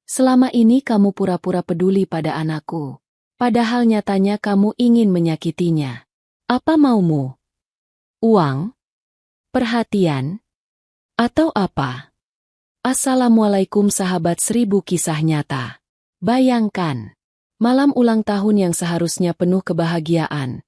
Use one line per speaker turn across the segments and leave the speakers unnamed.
Selama ini kamu pura-pura peduli pada anakku. Padahal nyatanya kamu ingin menyakitinya. Apa maumu? Uang? Perhatian? Atau apa? Assalamualaikum sahabat 1000 kisah nyata. Bayangkan, malam ulang tahun yang seharusnya penuh kebahagiaan,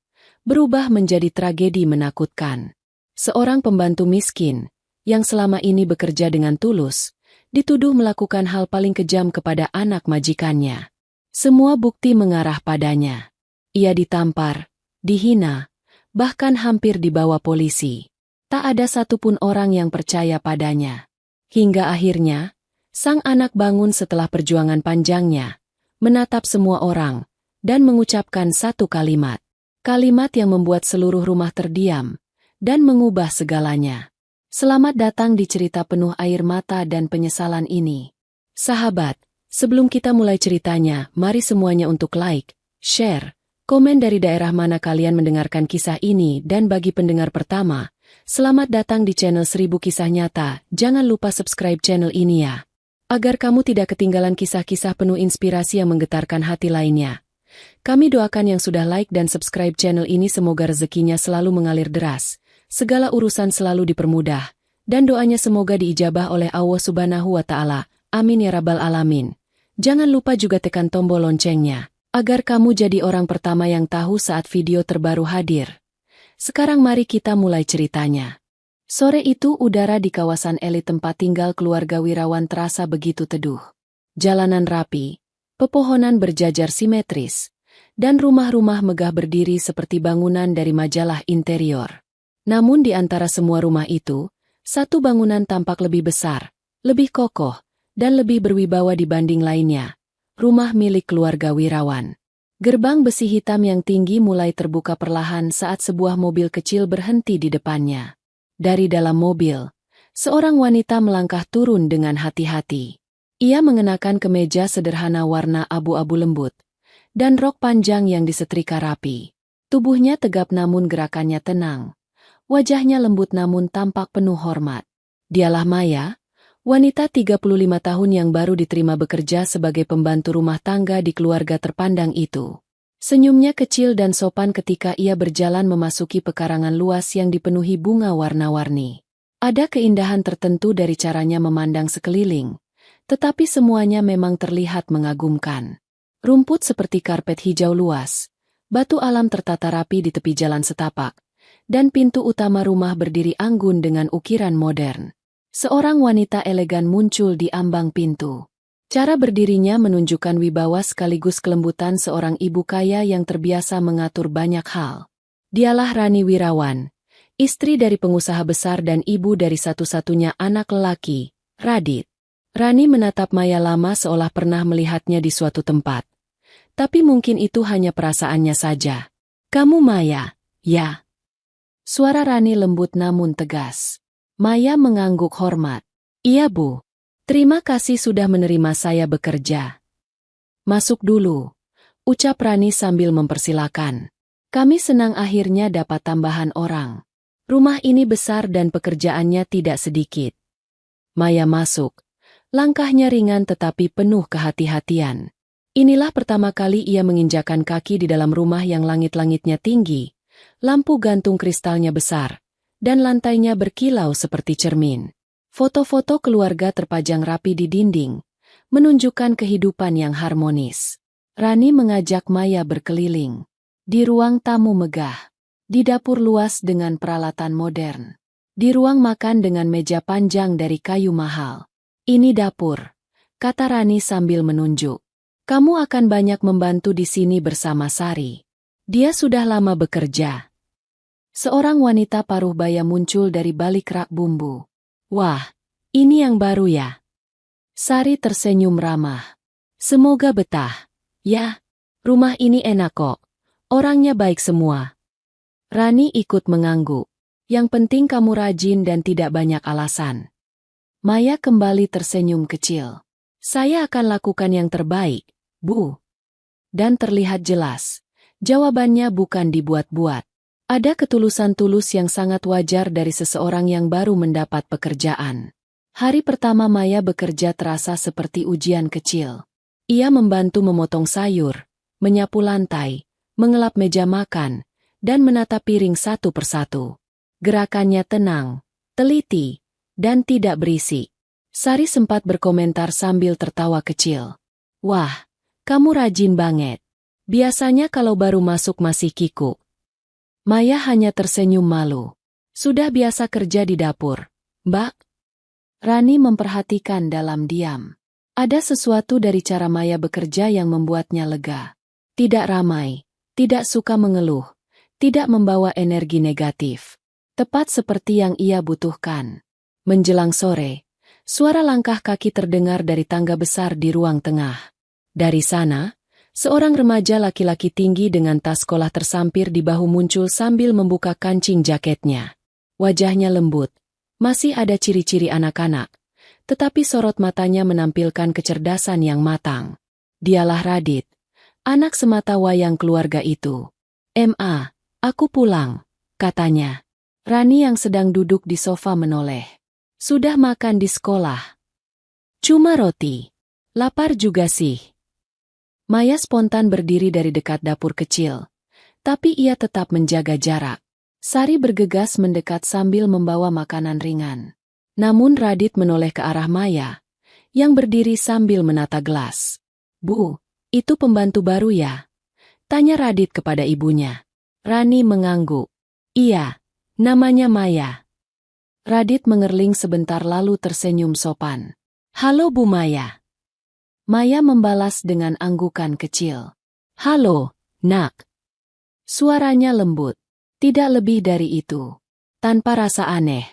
berubah menjadi tragedi menakutkan. Seorang pembantu miskin, yang selama ini bekerja dengan tulus, dituduh melakukan hal paling kejam kepada anak majikannya. Semua bukti mengarah padanya. Ia ditampar, dihina, bahkan hampir dibawa polisi. Tak ada satupun orang yang percaya padanya. Hingga akhirnya, sang anak bangun setelah perjuangan panjangnya, menatap semua orang, dan mengucapkan satu kalimat. Kalimat yang membuat seluruh rumah terdiam, dan mengubah segalanya. Selamat datang di cerita penuh air mata dan penyesalan ini. Sahabat, sebelum kita mulai ceritanya, mari semuanya untuk like, share, komen dari daerah mana kalian mendengarkan kisah ini, dan bagi pendengar pertama, selamat datang di channel 1000 Kisah Nyata. Jangan lupa subscribe channel ini ya, agar kamu tidak ketinggalan kisah-kisah penuh inspirasi yang menggetarkan hati lainnya. Kami doakan yang sudah like dan subscribe channel ini semoga rezekinya selalu mengalir deras, segala urusan selalu dipermudah, dan doanya semoga diijabah oleh Allah Subhanahu wa Ta'ala. Amin ya Rabbal Alamin. Jangan lupa juga tekan tombol loncengnya, agar kamu jadi orang pertama yang tahu saat video terbaru hadir. Sekarang mari kita mulai ceritanya. Sore itu udara di kawasan elit tempat tinggal keluarga Wirawan terasa begitu teduh. Jalanan rapi, pepohonan berjajar simetris, dan rumah-rumah megah berdiri seperti bangunan dari majalah interior. Namun di antara semua rumah itu, satu bangunan tampak lebih besar, lebih kokoh, dan lebih berwibawa dibanding lainnya. Rumah milik keluarga Wirawan. Gerbang besi hitam yang tinggi mulai terbuka perlahan saat sebuah mobil kecil berhenti di depannya. Dari dalam mobil, seorang wanita melangkah turun dengan hati-hati. Ia mengenakan kemeja sederhana warna abu-abu lembut, dan rok panjang yang disetrika rapi. Tubuhnya tegap namun gerakannya tenang. Wajahnya lembut namun tampak penuh hormat. Dialah Maya, wanita 35 tahun yang baru diterima bekerja sebagai pembantu rumah tangga di keluarga terpandang itu. Senyumnya kecil dan sopan ketika ia berjalan memasuki pekarangan luas yang dipenuhi bunga warna-warni. Ada keindahan tertentu dari caranya memandang sekeliling, tetapi semuanya memang terlihat mengagumkan. Rumput seperti karpet hijau luas, batu alam tertata rapi di tepi jalan setapak, dan pintu utama rumah berdiri anggun dengan ukiran modern. Seorang wanita elegan muncul di ambang pintu. Cara berdirinya menunjukkan wibawa sekaligus kelembutan seorang ibu kaya yang terbiasa mengatur banyak hal. Dialah Rani Wirawan, istri dari pengusaha besar dan ibu dari satu-satunya anak lelaki, Radit. Rani menatap Maya lama seolah pernah melihatnya di suatu tempat. Tapi mungkin itu hanya perasaannya saja. "Kamu Maya, ya?" Suara Rani lembut namun tegas. Maya mengangguk hormat. "Iya Bu. Terima kasih sudah menerima saya bekerja." "Masuk dulu," ucap Rani sambil mempersilakan. "Kami senang akhirnya dapat tambahan orang. Rumah ini besar dan pekerjaannya tidak sedikit." Maya masuk. Langkahnya ringan tetapi penuh kehati-hatian. Inilah pertama kali ia menginjakan kaki di dalam rumah yang langit-langitnya tinggi. Lampu gantung kristalnya besar, dan lantainya berkilau seperti cermin. Foto-foto keluarga terpajang rapi di dinding, menunjukkan kehidupan yang harmonis. Rani mengajak Maya berkeliling. Di ruang tamu megah, di dapur luas dengan peralatan modern, di ruang makan dengan meja panjang dari kayu mahal. "Ini dapur," kata Rani sambil menunjuk. "Kamu akan banyak membantu di sini bersama Sari. Dia sudah lama bekerja." Seorang wanita paruh baya muncul dari balik rak bumbu. "Wah, ini yang baru ya?" Sari tersenyum ramah. "Semoga betah. Ya, rumah ini enak kok. Orangnya baik semua." Rani ikut mengangguk. "Yang penting kamu rajin dan tidak banyak alasan." Maya kembali tersenyum kecil. "Saya akan lakukan yang terbaik, Bu." Dan terlihat jelas. Jawabannya bukan dibuat-buat. Ada ketulusan tulus yang sangat wajar dari seseorang yang baru mendapat pekerjaan. Hari pertama Maya bekerja terasa seperti ujian kecil. Ia membantu memotong sayur, menyapu lantai, mengelap meja makan, dan menata piring satu persatu. Gerakannya tenang, teliti, dan tidak berisik. Sari sempat berkomentar sambil tertawa kecil. Wah, kamu rajin banget. Biasanya kalau baru masuk masih kikuk. Maya hanya tersenyum malu. Sudah biasa kerja di dapur, Mbak. Rani memperhatikan dalam diam. Ada sesuatu dari cara Maya bekerja yang membuatnya lega. Tidak ramai, tidak suka mengeluh, tidak membawa energi negatif. Tepat seperti yang ia butuhkan. Menjelang sore, suara langkah kaki terdengar dari tangga besar di ruang tengah. Dari sana, seorang remaja laki-laki tinggi dengan tas sekolah tersampir di bahu muncul sambil membuka kancing jaketnya. Wajahnya lembut. Masih ada ciri-ciri anak-anak, tetapi sorot matanya menampilkan kecerdasan yang matang. Dialah Radit, anak semata wayang keluarga itu. "Ma, aku pulang," katanya. Rani yang sedang duduk di sofa menoleh. "Sudah makan di sekolah?" "Cuma roti. Lapar juga sih." Maya spontan berdiri dari dekat dapur kecil, tapi ia tetap menjaga jarak. Sari bergegas mendekat sambil membawa makanan ringan. Namun Radit menoleh ke arah Maya, yang berdiri sambil menata gelas. "Bu, itu pembantu baru ya?" tanya Radit kepada ibunya. Rani mengangguk. "Iya, namanya Maya." Radit mengerling sebentar lalu tersenyum sopan. "Halo Bu Maya." Maya membalas dengan anggukan kecil. "Halo, Nak." Suaranya lembut. Tidak lebih dari itu. Tanpa rasa aneh.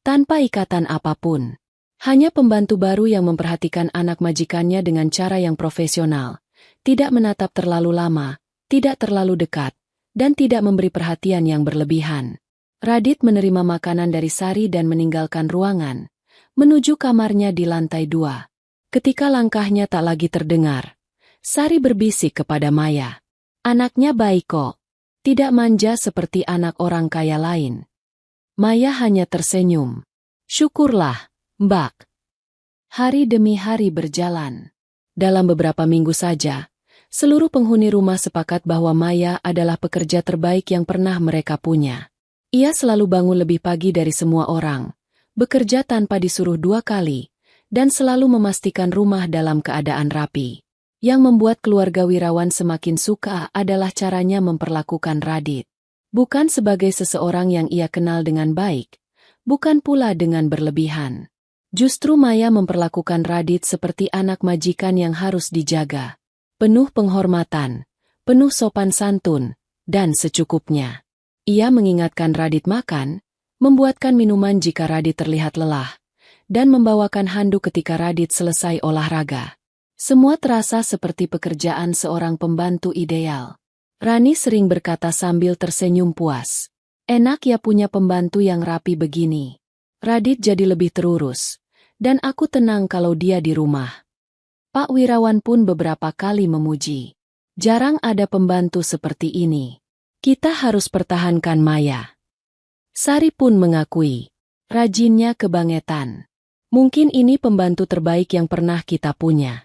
Tanpa ikatan apapun. Hanya pembantu baru yang memperhatikan anak majikannya dengan cara yang profesional. Tidak menatap terlalu lama, tidak terlalu dekat, dan tidak memberi perhatian yang berlebihan. Radit menerima makanan dari Sari dan meninggalkan ruangan, menuju kamarnya di lantai 2. Ketika langkahnya tak lagi terdengar, Sari berbisik kepada Maya. "Anaknya baik kok. Tidak manja seperti anak orang kaya lain." Maya hanya tersenyum. "Syukurlah, Mbak." Hari demi hari berjalan. Dalam beberapa minggu saja, seluruh penghuni rumah sepakat bahwa Maya adalah pekerja terbaik yang pernah mereka punya. Ia selalu bangun lebih pagi dari semua orang, bekerja tanpa disuruh 2 kali, dan selalu memastikan rumah dalam keadaan rapi. Yang membuat keluarga Wirawan semakin suka adalah caranya memperlakukan Radit. Bukan sebagai seseorang yang ia kenal dengan baik, bukan pula dengan berlebihan. Justru Maya memperlakukan Radit seperti anak majikan yang harus dijaga. Penuh penghormatan, penuh sopan santun, dan secukupnya. Ia mengingatkan Radit makan, membuatkan minuman jika Radit terlihat lelah, dan membawakan handuk ketika Radit selesai olahraga. Semua terasa seperti pekerjaan seorang pembantu ideal. Rani sering berkata sambil tersenyum puas. "Enak ya punya pembantu yang rapi begini. Radit jadi lebih terurus, dan aku tenang kalau dia di rumah." Pak Wirawan pun beberapa kali memuji. "Jarang ada pembantu seperti ini. Kita harus pertahankan Maya." Sari pun mengakui. "Rajinnya kebangetan. Mungkin ini pembantu terbaik yang pernah kita punya."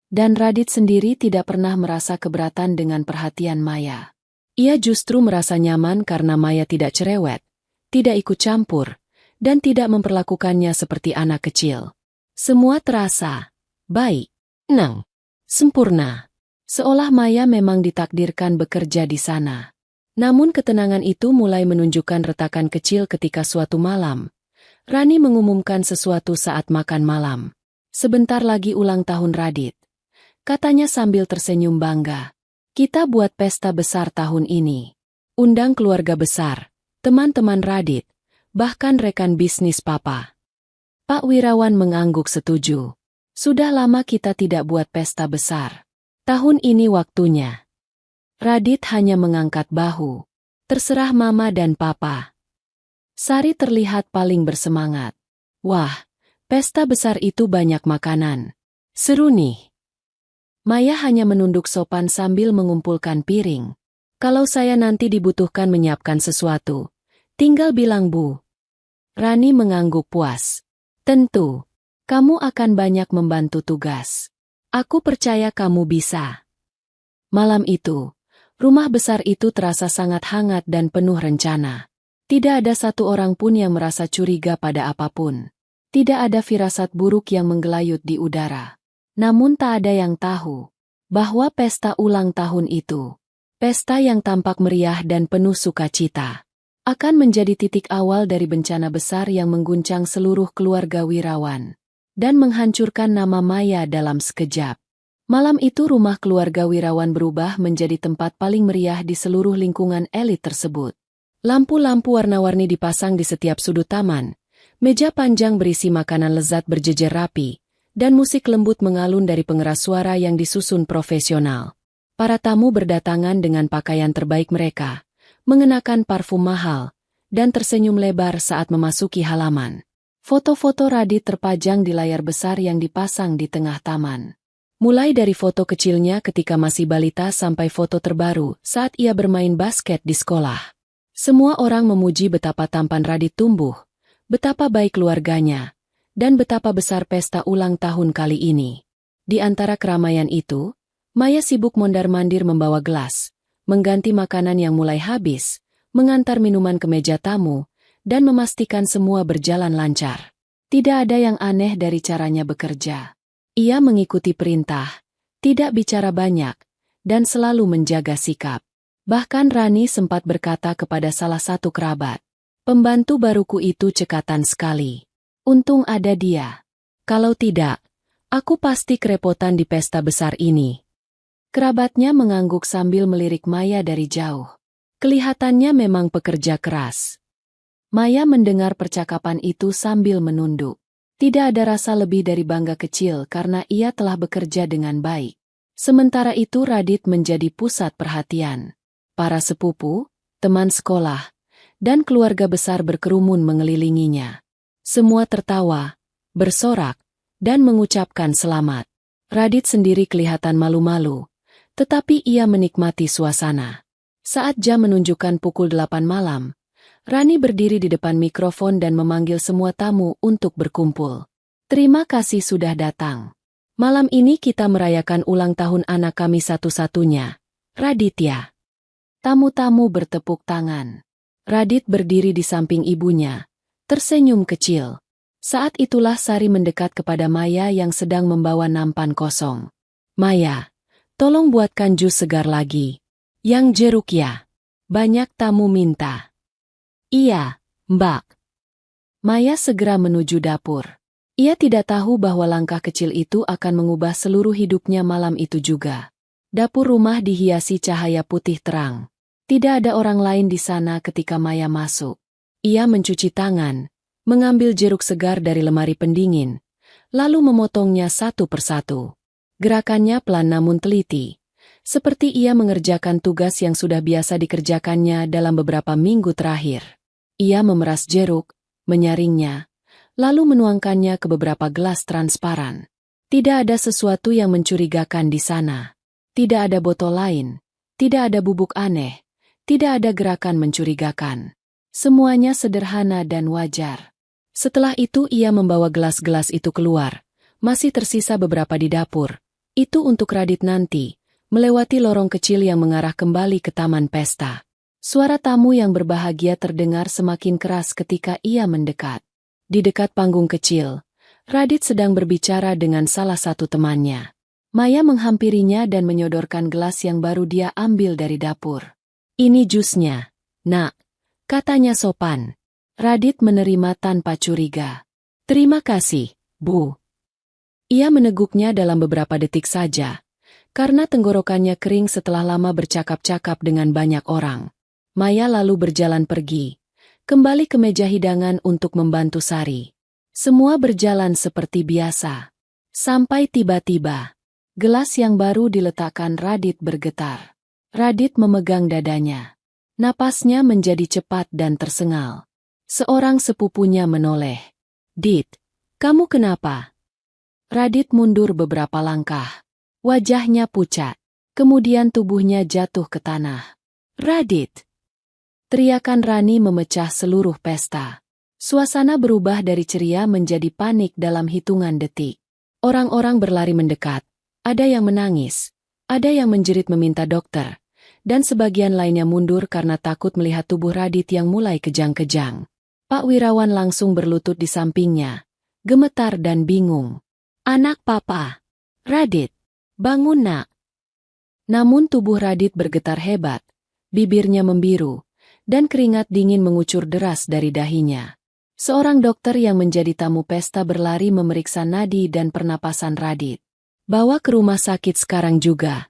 Dan Radit sendiri tidak pernah merasa keberatan dengan perhatian Maya. Ia justru merasa nyaman karena Maya tidak cerewet, tidak ikut campur, dan tidak memperlakukannya seperti anak kecil. Semua terasa baik, tenang, sempurna. Seolah Maya memang ditakdirkan bekerja di sana. Namun ketenangan itu mulai menunjukkan retakan kecil ketika suatu malam, Rani mengumumkan sesuatu saat makan malam. "Sebentar lagi ulang tahun Radit," katanya sambil tersenyum bangga. "Kita buat pesta besar tahun ini. Undang keluarga besar, teman-teman Radit, bahkan rekan bisnis Papa." Pak Wirawan mengangguk setuju. "Sudah lama kita tidak buat pesta besar. Tahun ini waktunya." Radit hanya mengangkat bahu. "Terserah Mama dan Papa." Sari terlihat paling bersemangat. "Wah, pesta besar itu banyak makanan. Seru nih." Maya hanya menunduk sopan sambil mengumpulkan piring. "Kalau saya nanti dibutuhkan menyiapkan sesuatu, tinggal bilang Bu." Rani mengangguk puas. "Tentu." Kamu akan banyak membantu tugas. Aku percaya kamu bisa. Malam itu, rumah besar itu terasa sangat hangat dan penuh rencana. Tidak ada satu orang pun yang merasa curiga pada apapun. Tidak ada firasat buruk yang menggelayut di udara. Namun tak ada yang tahu bahwa pesta ulang tahun itu, pesta yang tampak meriah dan penuh sukacita, akan menjadi titik awal dari bencana besar yang mengguncang seluruh keluarga Wirawan dan menghancurkan nama Maya dalam sekejap. Malam itu rumah keluarga Wirawan berubah menjadi tempat paling meriah di seluruh lingkungan elit tersebut. Lampu-lampu warna-warni dipasang di setiap sudut taman, meja panjang berisi makanan lezat berjejer rapi, dan musik lembut mengalun dari pengeras suara yang disusun profesional. Para tamu berdatangan dengan pakaian terbaik mereka, mengenakan parfum mahal, dan tersenyum lebar saat memasuki halaman. Foto-foto Radit terpajang di layar besar yang dipasang di tengah taman. Mulai dari foto kecilnya ketika masih balita sampai foto terbaru saat ia bermain basket di sekolah. Semua orang memuji betapa tampan Radit tumbuh, betapa baik keluarganya, dan betapa besar pesta ulang tahun kali ini. Di antara keramaian itu, Maya sibuk mondar-mandir membawa gelas, mengganti makanan yang mulai habis, mengantar minuman ke meja tamu, dan memastikan semua berjalan lancar. Tidak ada yang aneh dari caranya bekerja. Ia mengikuti perintah, tidak bicara banyak, dan selalu menjaga sikap. Bahkan Rani sempat berkata kepada salah satu kerabat, "Pembantu baruku itu cekatan sekali. Untung ada dia. Kalau tidak, aku pasti kerepotan di pesta besar ini." Kerabatnya mengangguk sambil melirik Maya dari jauh. Kelihatannya memang pekerja keras. Maya mendengar percakapan itu sambil menunduk. Tidak ada rasa lebih dari bangga kecil karena ia telah bekerja dengan baik. Sementara itu Radit menjadi pusat perhatian. Para sepupu, teman sekolah, dan keluarga besar berkerumun mengelilinginya. Semua tertawa, bersorak, dan mengucapkan selamat. Radit sendiri kelihatan malu-malu, tetapi ia menikmati suasana. Saat jam menunjukkan pukul 8 malam, Rani berdiri di depan mikrofon dan memanggil semua tamu untuk berkumpul. "Terima kasih sudah datang. Malam ini kita merayakan ulang tahun anak kami satu-satunya, Raditya." Tamu-tamu bertepuk tangan. Radit berdiri di samping ibunya, tersenyum kecil. Saat itulah Sari mendekat kepada Maya yang sedang membawa nampan kosong. "Maya, tolong buatkan jus segar lagi. Yang jeruk ya." Banyak tamu minta. "Iya, Mbak." Maya segera menuju dapur. Ia tidak tahu bahwa langkah kecil itu akan mengubah seluruh hidupnya malam itu juga. Dapur rumah dihiasi cahaya putih terang. Tidak ada orang lain di sana ketika Maya masuk. Ia mencuci tangan, mengambil jeruk segar dari lemari pendingin, lalu memotongnya satu persatu. Gerakannya pelan namun teliti, seperti ia mengerjakan tugas yang sudah biasa dikerjakannya dalam beberapa minggu terakhir. Ia memeras jeruk, menyaringnya, lalu menuangkannya ke beberapa gelas transparan. Tidak ada sesuatu yang mencurigakan di sana. Tidak ada botol lain, tidak ada bubuk aneh, tidak ada gerakan mencurigakan. Semuanya sederhana dan wajar. Setelah itu ia membawa gelas-gelas itu keluar. Masih tersisa beberapa di dapur. Itu untuk Radit nanti, melewati lorong kecil yang mengarah kembali ke taman pesta. Suara tamu yang berbahagia terdengar semakin keras ketika ia mendekat. Di dekat panggung kecil, Radit sedang berbicara dengan salah satu temannya. Maya menghampirinya dan menyodorkan gelas yang baru dia ambil dari dapur. "Ini jusnya, Nak," katanya sopan. Radit menerima tanpa curiga. "Terima kasih, Bu." Ia meneguknya dalam beberapa detik saja, karena tenggorokannya kering setelah lama bercakap-cakap dengan banyak orang. Maya lalu berjalan pergi, kembali ke meja hidangan untuk membantu Sari. Semua berjalan seperti biasa. Sampai tiba-tiba, gelas yang baru diletakkan Radit bergetar. Radit memegang dadanya. Napasnya menjadi cepat dan tersengal. Seorang sepupunya menoleh. "Dit, kamu kenapa?" Radit mundur beberapa langkah. Wajahnya pucat. Kemudian tubuhnya jatuh ke tanah. "Radit!" Teriakan Rani memecah seluruh pesta. Suasana berubah dari ceria menjadi panik dalam hitungan detik. Orang-orang berlari mendekat, ada yang menangis, ada yang menjerit meminta dokter, dan sebagian lainnya mundur karena takut melihat tubuh Radit yang mulai kejang-kejang. Pak Wirawan langsung berlutut di sampingnya, gemetar dan bingung. "Anak papa. Radit, bangun nak." Namun tubuh Radit bergetar hebat, bibirnya membiru, dan keringat dingin mengucur deras dari dahinya. Seorang dokter yang menjadi tamu pesta berlari memeriksa nadi dan pernapasan Radit. "Bawa ke rumah sakit sekarang juga,"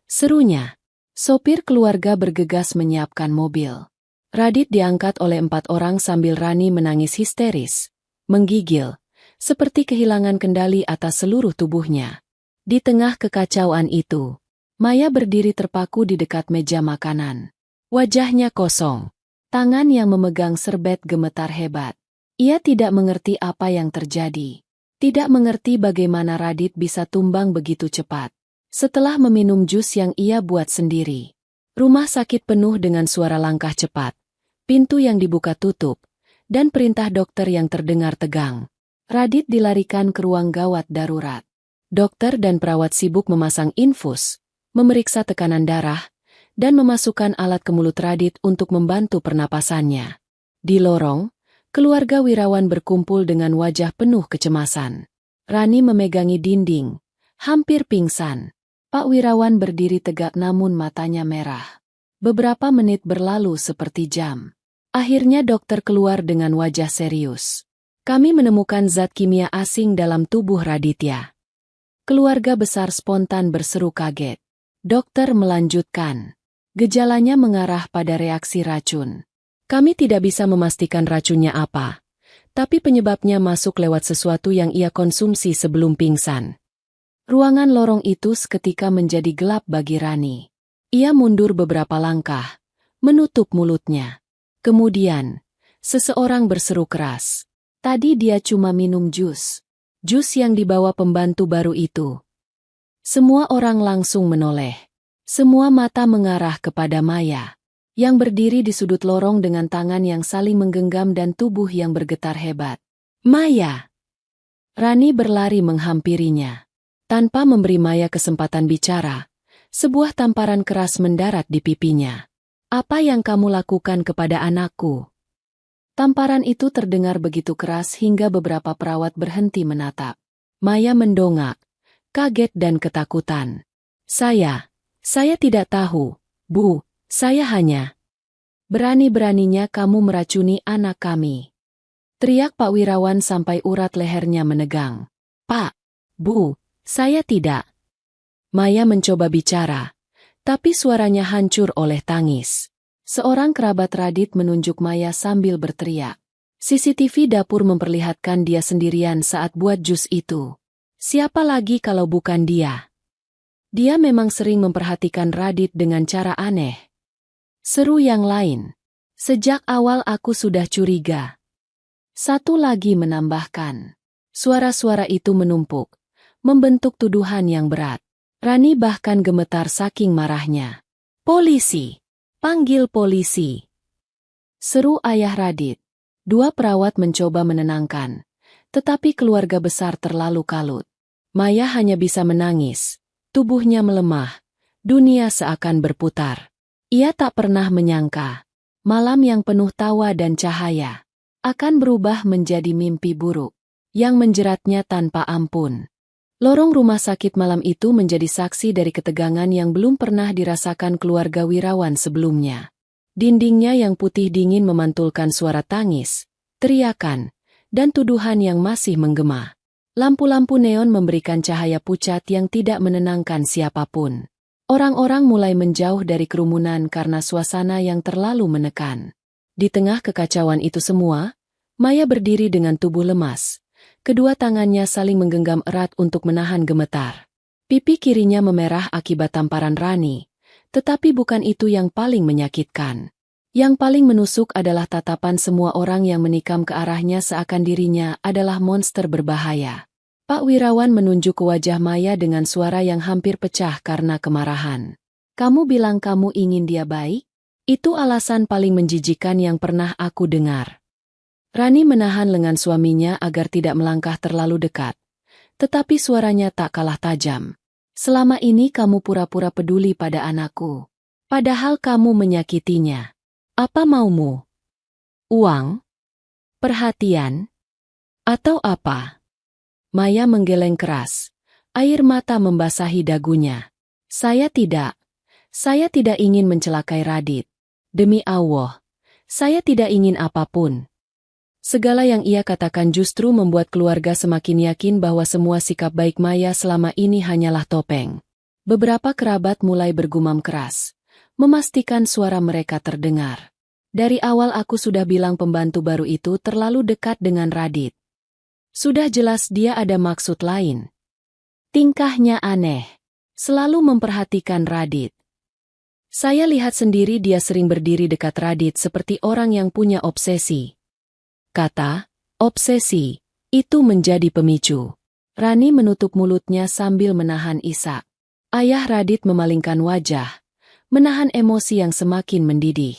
serunya. Sopir keluarga bergegas menyiapkan mobil. Radit diangkat oleh 4 orang sambil Rani menangis histeris, menggigil, seperti kehilangan kendali atas seluruh tubuhnya. Di tengah kekacauan itu, Maya berdiri terpaku di dekat meja makanan. Wajahnya kosong, tangan yang memegang serbet gemetar hebat. Ia tidak mengerti apa yang terjadi. Tidak mengerti bagaimana Radit bisa tumbang begitu cepat. Setelah meminum jus yang ia buat sendiri. Rumah sakit penuh dengan suara langkah cepat, pintu yang dibuka tutup, dan perintah dokter yang terdengar tegang. Radit dilarikan ke ruang gawat darurat. Dokter dan perawat sibuk memasang infus, memeriksa tekanan darah, dan memasukkan alat ke mulut Radit untuk membantu pernapasannya. Di lorong, keluarga Wirawan berkumpul dengan wajah penuh kecemasan. Rani memegangi dinding, hampir pingsan. Pak Wirawan berdiri tegak namun matanya merah. Beberapa menit berlalu seperti jam. Akhirnya dokter keluar dengan wajah serius. "Kami menemukan zat kimia asing dalam tubuh Raditya." Keluarga besar spontan berseru kaget. Dokter melanjutkan. "Gejalanya mengarah pada reaksi racun. Kami tidak bisa memastikan racunnya apa, tapi penyebabnya masuk lewat sesuatu yang ia konsumsi sebelum pingsan." Ruangan lorong itu seketika menjadi gelap bagi Rani. Ia mundur beberapa langkah, menutup mulutnya. Kemudian, seseorang berseru keras. Tadi dia cuma minum jus. Jus yang dibawa pembantu baru itu. Semua orang langsung menoleh. Semua mata mengarah kepada Maya, yang berdiri di sudut lorong dengan tangan yang saling menggenggam dan tubuh yang bergetar hebat. "Maya!" Rani berlari menghampirinya. Tanpa memberi Maya kesempatan bicara, sebuah tamparan keras mendarat di pipinya. "Apa yang kamu lakukan kepada anakku?" Tamparan itu terdengar begitu keras hingga beberapa perawat berhenti menatap. Maya mendongak, kaget dan ketakutan. Saya tidak tahu, Bu. Saya hanya..." "Berani-beraninya kamu meracuni anak kami," teriak Pak Wirawan sampai urat lehernya menegang. "Pak, Bu, saya tidak..." Maya mencoba bicara, tapi suaranya hancur oleh tangis. Seorang kerabat Radit menunjuk Maya sambil berteriak. CCTV dapur memperlihatkan dia sendirian saat buat jus itu. Siapa lagi kalau bukan dia? Dia memang sering memperhatikan Radit dengan cara aneh. Seru yang lain. Sejak awal aku sudah curiga. Satu lagi menambahkan. Suara-suara itu menumpuk, membentuk tuduhan yang berat. Rani bahkan gemetar saking marahnya. "Polisi! Panggil polisi!" Seru ayah Radit. 2 perawat mencoba menenangkan, tetapi keluarga besar terlalu kalut. Maya hanya bisa menangis. Tubuhnya melemah, dunia seakan berputar. Ia tak pernah menyangka, malam yang penuh tawa dan cahaya, akan berubah menjadi mimpi buruk, yang menjeratnya tanpa ampun. Lorong rumah sakit malam itu menjadi saksi dari ketegangan yang belum pernah dirasakan keluarga Wirawan sebelumnya. Dindingnya yang putih dingin memantulkan suara tangis, teriakan, dan tuduhan yang masih menggema. Lampu-lampu neon memberikan cahaya pucat yang tidak menenangkan siapapun. Orang-orang mulai menjauh dari kerumunan karena suasana yang terlalu menekan. Di tengah kekacauan itu semua, Maya berdiri dengan tubuh lemas. Kedua tangannya saling menggenggam erat untuk menahan gemetar. Pipi kirinya memerah akibat tamparan Rani, tetapi bukan itu yang paling menyakitkan. Yang paling menusuk adalah tatapan semua orang yang menikam ke arahnya seakan dirinya adalah monster berbahaya. Pak Wirawan menunjuk ke wajah Maya dengan suara yang hampir pecah karena kemarahan. "Kamu bilang kamu ingin dia baik? Itu alasan paling menjijikan yang pernah aku dengar." Rani menahan lengan suaminya agar tidak melangkah terlalu dekat. Tetapi suaranya tak kalah tajam. Selama ini kamu pura-pura peduli pada anakku. Padahal kamu menyakitinya. Apa maumu? Uang? Perhatian? Atau apa? Maya menggeleng keras. Air mata membasahi dagunya. Saya tidak ingin mencelakai Radit. Demi Allah, saya tidak ingin apapun. Segala yang ia katakan justru membuat keluarga semakin yakin bahwa semua sikap baik Maya selama ini hanyalah topeng. Beberapa kerabat mulai bergumam keras, memastikan suara mereka terdengar. Dari awal aku sudah bilang pembantu baru itu terlalu dekat dengan Radit. Sudah jelas dia ada maksud lain. Tingkahnya aneh, selalu memperhatikan Radit. Saya lihat sendiri dia sering berdiri dekat Radit seperti orang yang punya obsesi. Kata, obsesi, itu menjadi pemicu. Rani menutup mulutnya sambil menahan isak. Ayah Radit memalingkan wajah, menahan emosi yang semakin mendidih.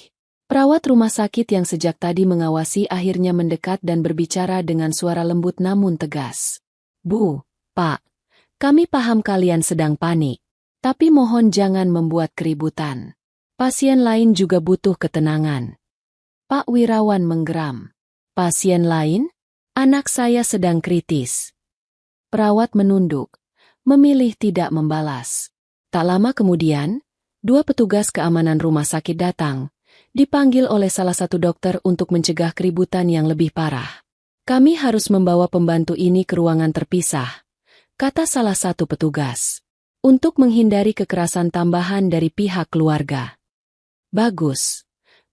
Perawat rumah sakit yang sejak tadi mengawasi akhirnya mendekat dan berbicara dengan suara lembut namun tegas. Bu, Pak, kami paham kalian sedang panik, tapi mohon jangan membuat keributan. Pasien lain juga butuh ketenangan. Pak Wirawan menggeram. Pasien lain? Anak saya sedang kritis. Perawat menunduk, memilih tidak membalas. Tak lama kemudian, 2 petugas keamanan rumah sakit datang, dipanggil oleh salah satu dokter untuk mencegah keributan yang lebih parah. Kami harus membawa pembantu ini ke ruangan terpisah, kata salah satu petugas, untuk menghindari kekerasan tambahan dari pihak keluarga. Bagus,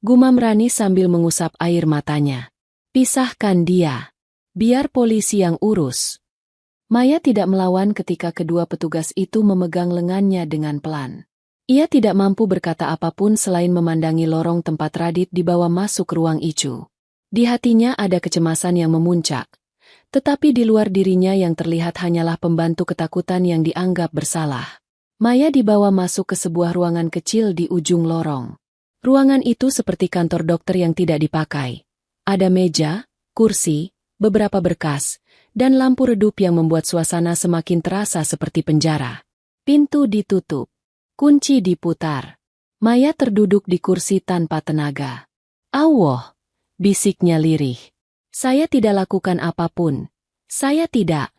gumam Rani sambil mengusap air matanya. Pisahkan dia. Biar polisi yang urus. Maya tidak melawan ketika kedua petugas itu memegang lengannya dengan pelan. Ia tidak mampu berkata apapun selain memandangi lorong tempat Radit dibawa masuk ruang ICU. Di hatinya ada kecemasan yang memuncak. Tetapi di luar dirinya yang terlihat hanyalah pembantu ketakutan yang dianggap bersalah. Maya dibawa masuk ke sebuah ruangan kecil di ujung lorong. Ruangan itu seperti kantor dokter yang tidak dipakai. Ada meja, kursi, beberapa berkas, dan lampu redup yang membuat suasana semakin terasa seperti penjara. Pintu ditutup. Kunci diputar. Maya terduduk di kursi tanpa tenaga. Allah, bisiknya lirih. Saya tidak lakukan apapun. Saya tidak.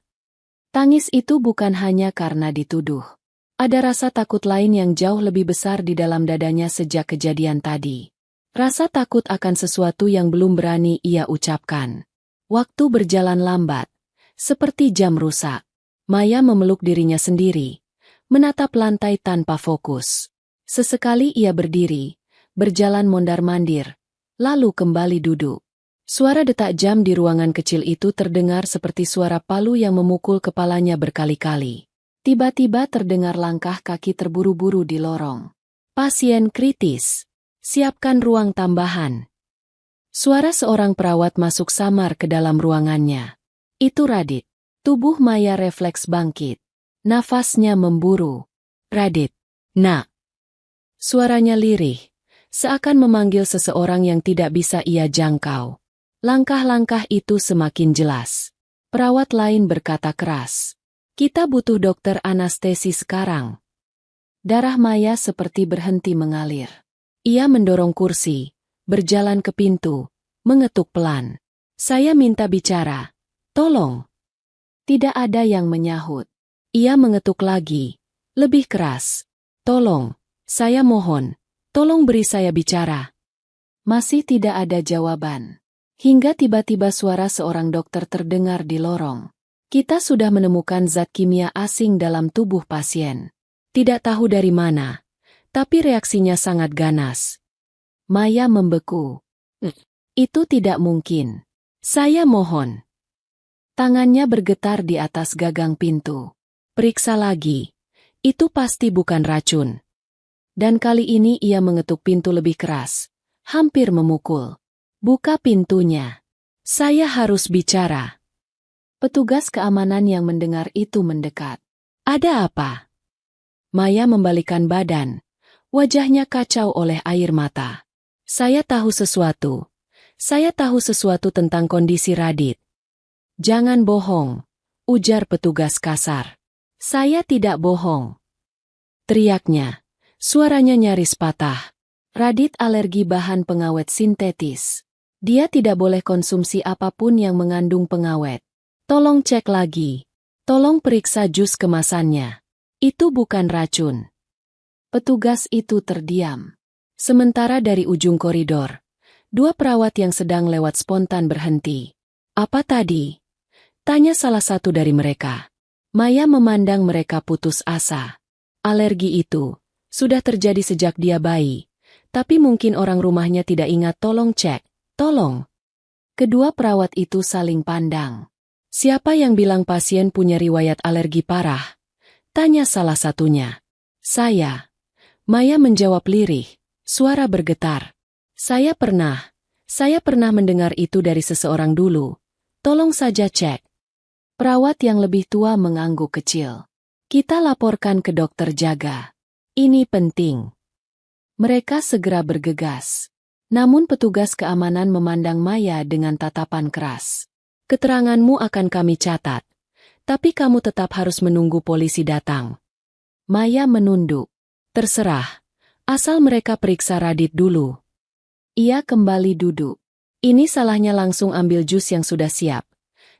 Tangis itu bukan hanya karena dituduh. Ada rasa takut lain yang jauh lebih besar di dalam dadanya sejak kejadian tadi. Rasa takut akan sesuatu yang belum berani ia ucapkan. Waktu berjalan lambat, seperti jam rusak. Maya memeluk dirinya sendiri, menatap lantai tanpa fokus. Sesekali ia berdiri, berjalan mondar-mandir, lalu kembali duduk. Suara detak jam di ruangan kecil itu terdengar seperti suara palu yang memukul kepalanya berkali-kali. Tiba-tiba terdengar langkah kaki terburu-buru di lorong. Pasien kritis. Siapkan ruang tambahan. Suara seorang perawat masuk samar ke dalam ruangannya. Itu Radit. Tubuh Maya refleks bangkit. Nafasnya memburu. Radit. Nak. Suaranya lirih, seakan memanggil seseorang yang tidak bisa ia jangkau. Langkah-langkah itu semakin jelas. Perawat lain berkata keras. Kita butuh dokter anestesi sekarang. Darah Maya seperti berhenti mengalir. Ia mendorong kursi, berjalan ke pintu, mengetuk pelan. Saya minta bicara. Tolong. Tidak ada yang menyahut. Ia mengetuk lagi, lebih keras. Tolong, saya mohon. Tolong beri saya bicara. Masih tidak ada jawaban. Hingga tiba-tiba suara seorang dokter terdengar di lorong. Kita sudah menemukan zat kimia asing dalam tubuh pasien. Tidak tahu dari mana. Tapi reaksinya sangat ganas. Maya membeku. Itu tidak mungkin. Saya mohon. Tangannya bergetar di atas gagang pintu. Periksa lagi. Itu pasti bukan racun. Dan kali ini ia mengetuk pintu lebih keras. Hampir memukul. Buka pintunya. Saya harus bicara. Petugas keamanan yang mendengar itu mendekat. Ada apa? Maya membalikkan badan. Wajahnya kacau oleh air mata. Saya tahu sesuatu. Saya tahu sesuatu tentang kondisi Radit. Jangan bohong, ujar petugas kasar. Saya tidak bohong. Teriaknya. Suaranya nyaris patah. Radit alergi bahan pengawet sintetis. Dia tidak boleh konsumsi apapun yang mengandung pengawet. Tolong cek lagi. Tolong periksa jus kemasannya. Itu bukan racun. Petugas itu terdiam. Sementara dari ujung koridor, dua perawat yang sedang lewat spontan berhenti. Apa tadi? Tanya salah satu dari mereka. Maya memandang mereka putus asa. Alergi itu sudah terjadi sejak dia bayi, tapi mungkin orang rumahnya tidak ingat. Tolong cek, tolong. Kedua perawat itu saling pandang. Siapa yang bilang pasien punya riwayat alergi parah? Tanya salah satunya. Saya. Maya menjawab lirih, suara bergetar. Saya pernah mendengar itu dari seseorang dulu. Tolong saja cek. Perawat yang lebih tua mengangguk kecil. Kita laporkan ke dokter jaga. Ini penting. Mereka segera bergegas. Namun petugas keamanan memandang Maya dengan tatapan keras. Keteranganmu akan kami catat. Tapi kamu tetap harus menunggu polisi datang. Maya menunduk. Terserah. Asal mereka periksa Radit dulu. Ia kembali duduk. Ini salahnya langsung ambil jus yang sudah siap.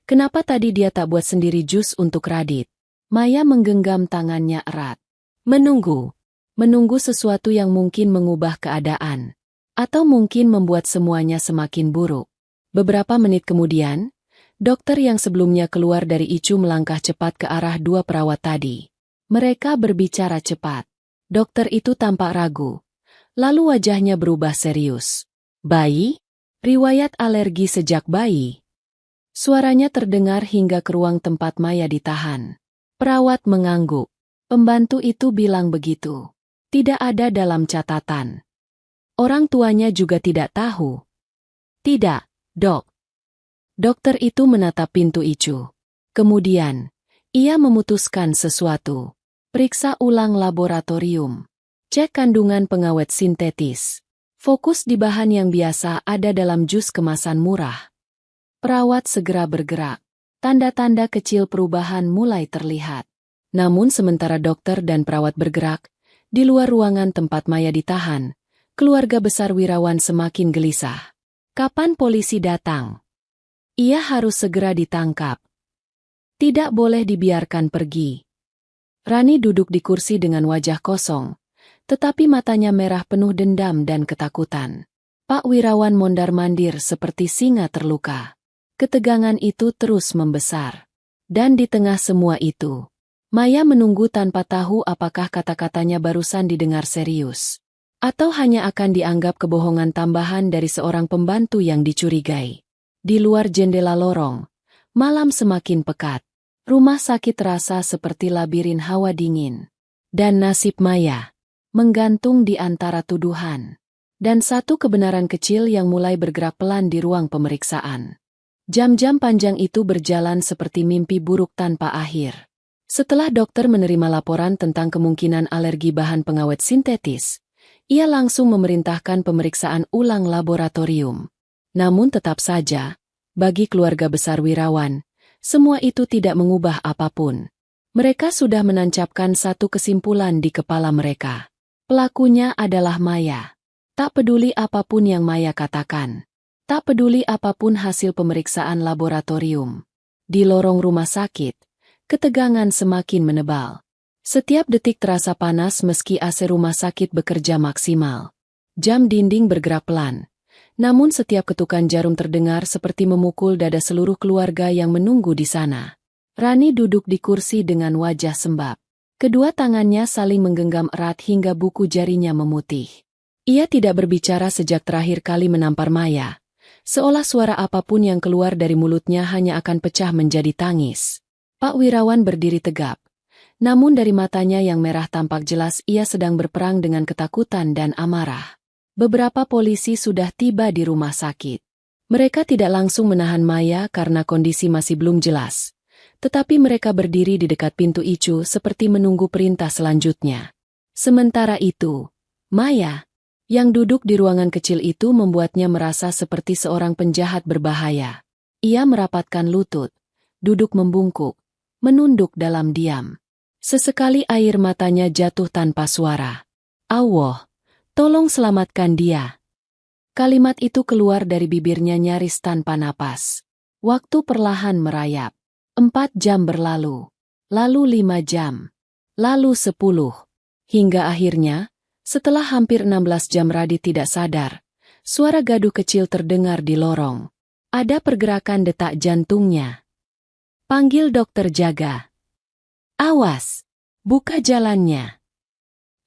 Kenapa tadi dia tak buat sendiri jus untuk Radit? Maya menggenggam tangannya erat. Menunggu sesuatu yang mungkin mengubah keadaan. Atau mungkin membuat semuanya semakin buruk. Beberapa menit kemudian, dokter yang sebelumnya keluar dari ICU melangkah cepat ke arah dua perawat tadi. Mereka berbicara cepat. Dokter itu tampak ragu. Lalu wajahnya berubah serius. Bayi? Riwayat alergi sejak bayi. Suaranya terdengar hingga ke ruang tempat Maya ditahan. Perawat mengangguk. Pembantu itu bilang begitu. Tidak ada dalam catatan. Orang tuanya juga tidak tahu. Tidak, dok. Dokter itu menatap pintu ICU. Kemudian, ia memutuskan sesuatu. Periksa ulang laboratorium. Cek kandungan pengawet sintetis. Fokus di bahan yang biasa ada dalam jus kemasan murah. Perawat segera bergerak. Tanda-tanda kecil perubahan mulai terlihat. Namun sementara dokter dan perawat bergerak, di luar ruangan tempat Maya ditahan, keluarga besar Wirawan semakin gelisah. Kapan polisi datang? Ia harus segera ditangkap. Tidak boleh dibiarkan pergi. Rani duduk di kursi dengan wajah kosong, tetapi matanya merah penuh dendam dan ketakutan. Pak Wirawan mondar-mandir seperti singa terluka. Ketegangan itu terus membesar. Dan di tengah semua itu, Maya menunggu tanpa tahu apakah kata-katanya barusan didengar serius. Atau hanya akan dianggap kebohongan tambahan dari seorang pembantu yang dicurigai. Di luar jendela lorong, malam semakin pekat. Rumah sakit terasa seperti labirin hawa dingin. Dan nasib Maya menggantung di antara tuduhan. Dan satu kebenaran kecil yang mulai bergerak pelan di ruang pemeriksaan. Jam-jam panjang itu berjalan seperti mimpi buruk tanpa akhir. Setelah dokter menerima laporan tentang kemungkinan alergi bahan pengawet sintetis, ia langsung memerintahkan pemeriksaan ulang laboratorium. Namun tetap saja, bagi keluarga besar Wirawan, semua itu tidak mengubah apapun. Mereka sudah menancapkan satu kesimpulan di kepala mereka. Pelakunya adalah Maya. Tak peduli apapun yang Maya katakan. Tak peduli apapun hasil pemeriksaan laboratorium. Di lorong rumah sakit, ketegangan semakin menebal. Setiap detik terasa panas meski AC rumah sakit bekerja maksimal. Jam dinding bergerak pelan. Namun setiap ketukan jarum terdengar seperti memukul dada seluruh keluarga yang menunggu di sana. Rani duduk di kursi dengan wajah sembab. Kedua tangannya saling menggenggam erat hingga buku jarinya memutih. Ia tidak berbicara sejak terakhir kali menampar Maya. Seolah suara apapun yang keluar dari mulutnya hanya akan pecah menjadi tangis. Pak Wirawan berdiri tegap. Namun dari matanya yang merah tampak jelas ia sedang berperang dengan ketakutan dan amarah. Beberapa polisi sudah tiba di rumah sakit. Mereka tidak langsung menahan Maya karena kondisi masih belum jelas. Tetapi mereka berdiri di dekat pintu ICU seperti menunggu perintah selanjutnya. Sementara itu, Maya Yang duduk di ruangan kecil itu membuatnya merasa seperti seorang penjahat berbahaya. Ia merapatkan lutut, duduk membungkuk, menunduk dalam diam. Sesekali air matanya jatuh tanpa suara. Allah, tolong selamatkan dia. Kalimat itu keluar dari bibirnya nyaris tanpa napas. Waktu perlahan merayap. 4 jam berlalu. Lalu 5 jam. Lalu 10. Hingga akhirnya, setelah hampir 16 jam Radit tidak sadar, suara gaduh kecil terdengar di lorong. Ada pergerakan detak jantungnya. Panggil dokter jaga. Awas, buka jalannya.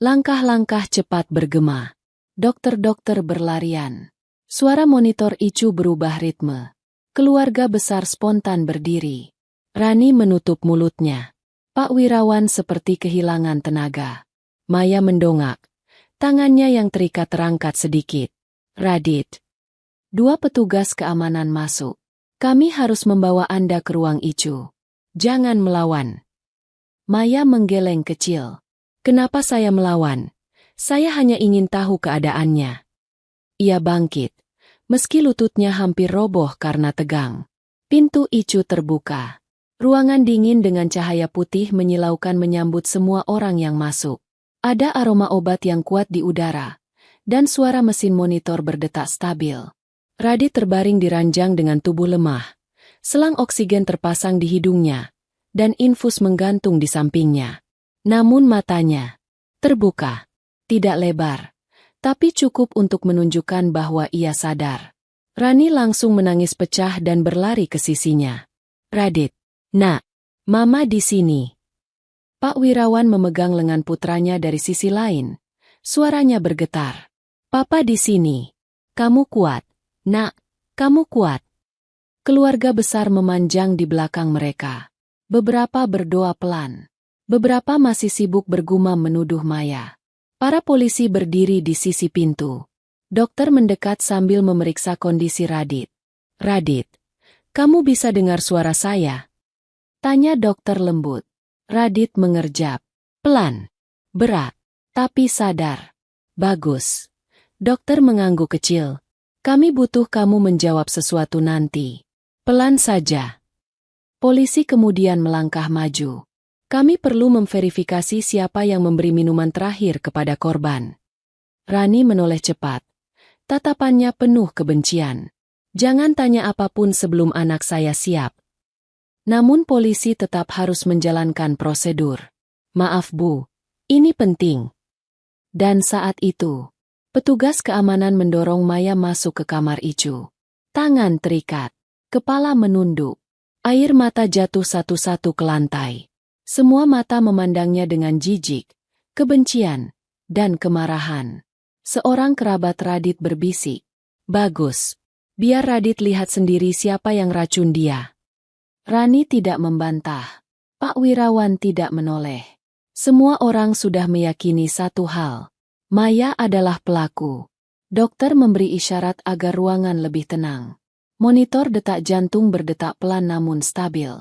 Langkah-langkah cepat bergema. Dokter-dokter berlarian. Suara monitor Icu berubah ritme. Keluarga besar spontan berdiri. Rani menutup mulutnya. Pak Wirawan seperti kehilangan tenaga. Maya mendongak. Tangannya yang terikat terangkat sedikit. Radit. 2 petugas keamanan masuk. Kami harus membawa Anda ke ruang Icu. Jangan melawan. Maya menggeleng kecil. Kenapa saya melawan? Saya hanya ingin tahu keadaannya. Ia bangkit. Meski lututnya hampir roboh karena tegang. Pintu Icu terbuka. Ruangan dingin dengan cahaya putih menyilaukan menyambut semua orang yang masuk. Ada aroma obat yang kuat di udara, dan suara mesin monitor berdetak stabil. Radit terbaring di ranjang dengan tubuh lemah. Selang oksigen terpasang di hidungnya, dan infus menggantung di sampingnya. Namun matanya terbuka, tidak lebar, tapi cukup untuk menunjukkan bahwa ia sadar. Rani langsung menangis pecah dan berlari ke sisinya. Radit, nak, Mama di sini. Pak Wirawan memegang lengan putranya dari sisi lain. Suaranya bergetar. Papa di sini. Kamu kuat. Nak, kamu kuat. Keluarga besar memanjang di belakang mereka. Beberapa berdoa pelan. Beberapa masih sibuk bergumam menuduh Maya. Para polisi berdiri di sisi pintu. Dokter mendekat sambil memeriksa kondisi Radit. Radit, kamu bisa dengar suara saya? Tanya dokter lembut. Radit mengerjap. Pelan. Berat. Tapi sadar. Bagus. Dokter mengangguk kecil. Kami butuh kamu menjawab sesuatu nanti. Pelan saja. Polisi kemudian melangkah maju. Kami perlu memverifikasi siapa yang memberi minuman terakhir kepada korban. Rani menoleh cepat. Tatapannya penuh kebencian. Jangan tanya apapun sebelum anak saya siap. Namun polisi tetap harus menjalankan prosedur. Maaf Bu, ini penting. Dan saat itu, petugas keamanan mendorong Maya masuk ke kamar Icu. Tangan terikat, kepala menunduk, air mata jatuh satu-satu ke lantai. Semua mata memandangnya dengan jijik, kebencian, dan kemarahan. Seorang kerabat Radit berbisik. Bagus, biar Radit lihat sendiri siapa yang racun dia. Rani tidak membantah. Pak Wirawan tidak menoleh. Semua orang sudah meyakini satu hal. Maya adalah pelaku. Dokter memberi isyarat agar ruangan lebih tenang. Monitor detak jantung berdetak pelan namun stabil.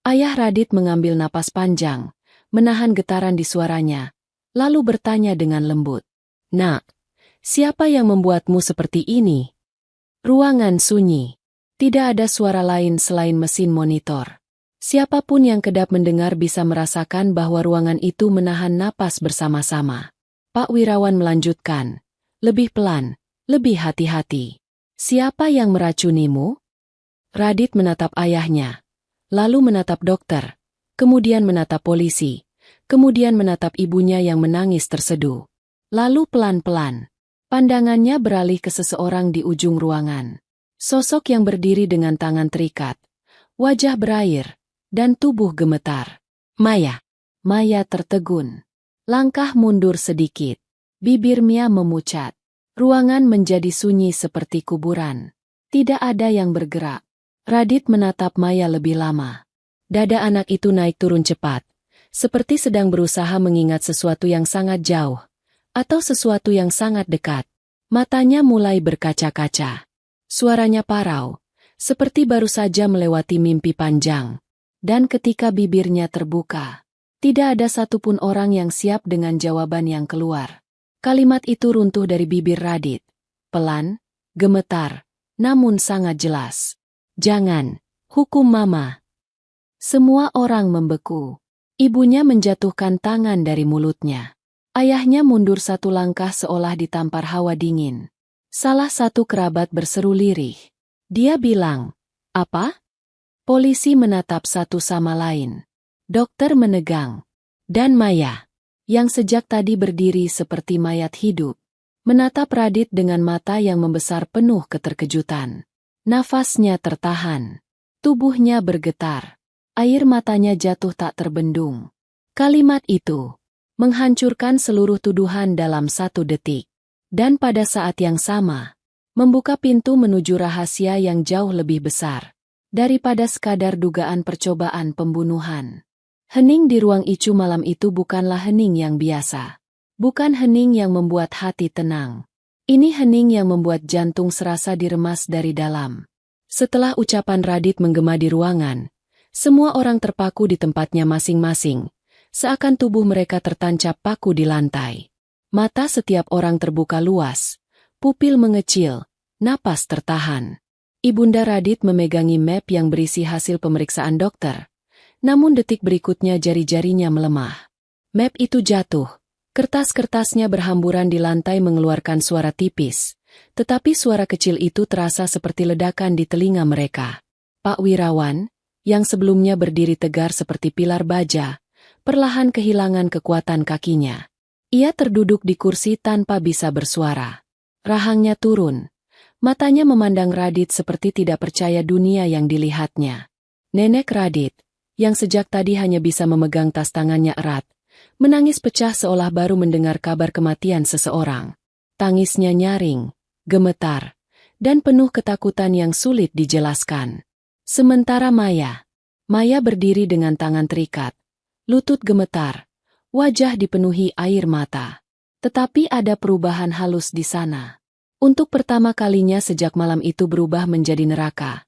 Ayah Radit mengambil napas panjang, menahan getaran di suaranya, lalu bertanya dengan lembut. Nak, siapa yang membuatmu seperti ini? Ruangan sunyi. Tidak ada suara lain selain mesin monitor. Siapapun yang kedap mendengar bisa merasakan bahwa ruangan itu menahan napas bersama-sama. Pak Wirawan melanjutkan. Lebih pelan, lebih hati-hati. Siapa yang meracunimu? Radit menatap ayahnya. Lalu menatap dokter. Kemudian menatap polisi. Kemudian menatap ibunya yang menangis terseduh. Lalu pelan-pelan. Pandangannya beralih ke seseorang di ujung ruangan. Sosok yang berdiri dengan tangan terikat, wajah berair, dan tubuh gemetar. Maya. Maya tertegun. Langkah mundur sedikit. Bibir Mia memucat. Ruangan menjadi sunyi seperti kuburan. Tidak ada yang bergerak. Radit menatap Maya lebih lama. Dada anak itu naik turun cepat, seperti sedang berusaha mengingat sesuatu yang sangat jauh, atau sesuatu yang sangat dekat. Matanya mulai berkaca-kaca. Suaranya parau, seperti baru saja melewati mimpi panjang. Dan ketika bibirnya terbuka, tidak ada satupun orang yang siap dengan jawaban yang keluar. Kalimat itu runtuh dari bibir Radit. Pelan, gemetar, namun sangat jelas. Jangan, hukum Mama. Semua orang membeku. Ibunya menjatuhkan tangan dari mulutnya. Ayahnya mundur satu langkah seolah ditampar hawa dingin. Salah satu kerabat berseru lirih. Dia bilang, "Apa?" Polisi menatap satu sama lain. Dokter menegang. Dan Maya, yang sejak tadi berdiri seperti mayat hidup, menatap Radit dengan mata yang membesar penuh keterkejutan. Nafasnya tertahan. Tubuhnya bergetar. Air matanya jatuh tak terbendung. Kalimat itu menghancurkan seluruh tuduhan dalam 1 detik. Dan pada saat yang sama, membuka pintu menuju rahasia yang jauh lebih besar daripada sekadar dugaan percobaan pembunuhan. Hening di ruang Icu malam itu bukanlah hening yang biasa. Bukan hening yang membuat hati tenang. Ini hening yang membuat jantung serasa diremas dari dalam. Setelah ucapan Radit menggema di ruangan, semua orang terpaku di tempatnya masing-masing, seakan tubuh mereka tertancap paku di lantai. Mata setiap orang terbuka luas, pupil mengecil, napas tertahan. Ibunda Radit memegangi map yang berisi hasil pemeriksaan dokter. Namun detik berikutnya jari-jarinya melemah. Map itu jatuh. Kertas-kertasnya berhamburan di lantai mengeluarkan suara tipis. Tetapi suara kecil itu terasa seperti ledakan di telinga mereka. Pak Wirawan, yang sebelumnya berdiri tegar seperti pilar baja, perlahan kehilangan kekuatan kakinya. Ia terduduk di kursi tanpa bisa bersuara. Rahangnya turun. Matanya memandang Radit seperti tidak percaya dunia yang dilihatnya. Nenek Radit, yang sejak tadi hanya bisa memegang tas tangannya erat, menangis pecah seolah baru mendengar kabar kematian seseorang. Tangisnya nyaring, gemetar, dan penuh ketakutan yang sulit dijelaskan. Sementara Maya berdiri dengan tangan terikat, lutut gemetar, wajah dipenuhi air mata. Tetapi ada perubahan halus di sana. Untuk pertama kalinya sejak malam itu berubah menjadi neraka.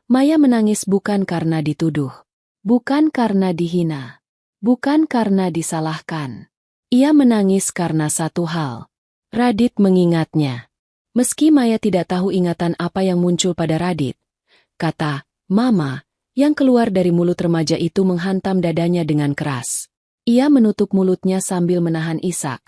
Maya menangis bukan karena dituduh, bukan karena dihina, bukan karena disalahkan. Ia menangis karena satu hal. Radit mengingatnya. Meski Maya tidak tahu ingatan apa yang muncul pada Radit, kata "Mama" yang keluar dari mulut remaja itu menghantam dadanya dengan keras. Ia menutup mulutnya sambil menahan isak.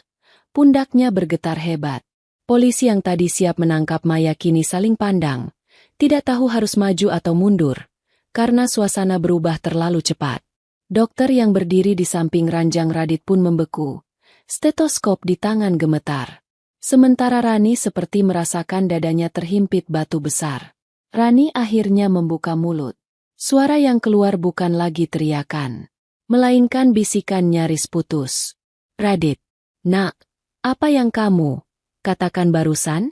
Pundaknya bergetar hebat. Polisi yang tadi siap menangkap Maya kini saling pandang. Tidak tahu harus maju atau mundur, karena suasana berubah terlalu cepat. Dokter yang berdiri di samping ranjang Radit pun membeku. Stetoskop di tangan gemetar. Sementara Rani seperti merasakan dadanya terhimpit batu besar. Rani akhirnya membuka mulut. Suara yang keluar bukan lagi teriakan, melainkan bisikan nyaris putus. "Radit, nak, apa yang kamu katakan barusan?"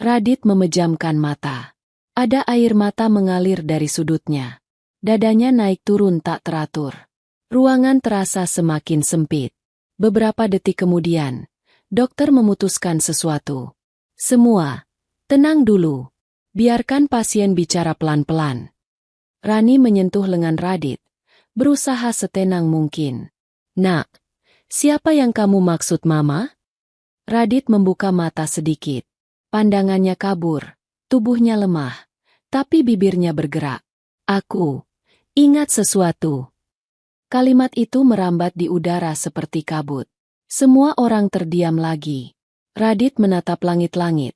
Radit memejamkan mata. Ada air mata mengalir dari sudutnya. Dadanya naik turun tak teratur. Ruangan terasa semakin sempit. Beberapa detik kemudian, dokter memutuskan sesuatu. "Semua, tenang dulu. Biarkan pasien bicara pelan-pelan." Rani menyentuh lengan Radit, berusaha setenang mungkin. "Nak, siapa yang kamu maksud Mama?" Radit membuka mata sedikit. Pandangannya kabur, tubuhnya lemah, tapi bibirnya bergerak. "Aku ingat sesuatu." Kalimat itu merambat di udara seperti kabut. Semua orang terdiam lagi. Radit menatap langit-langit,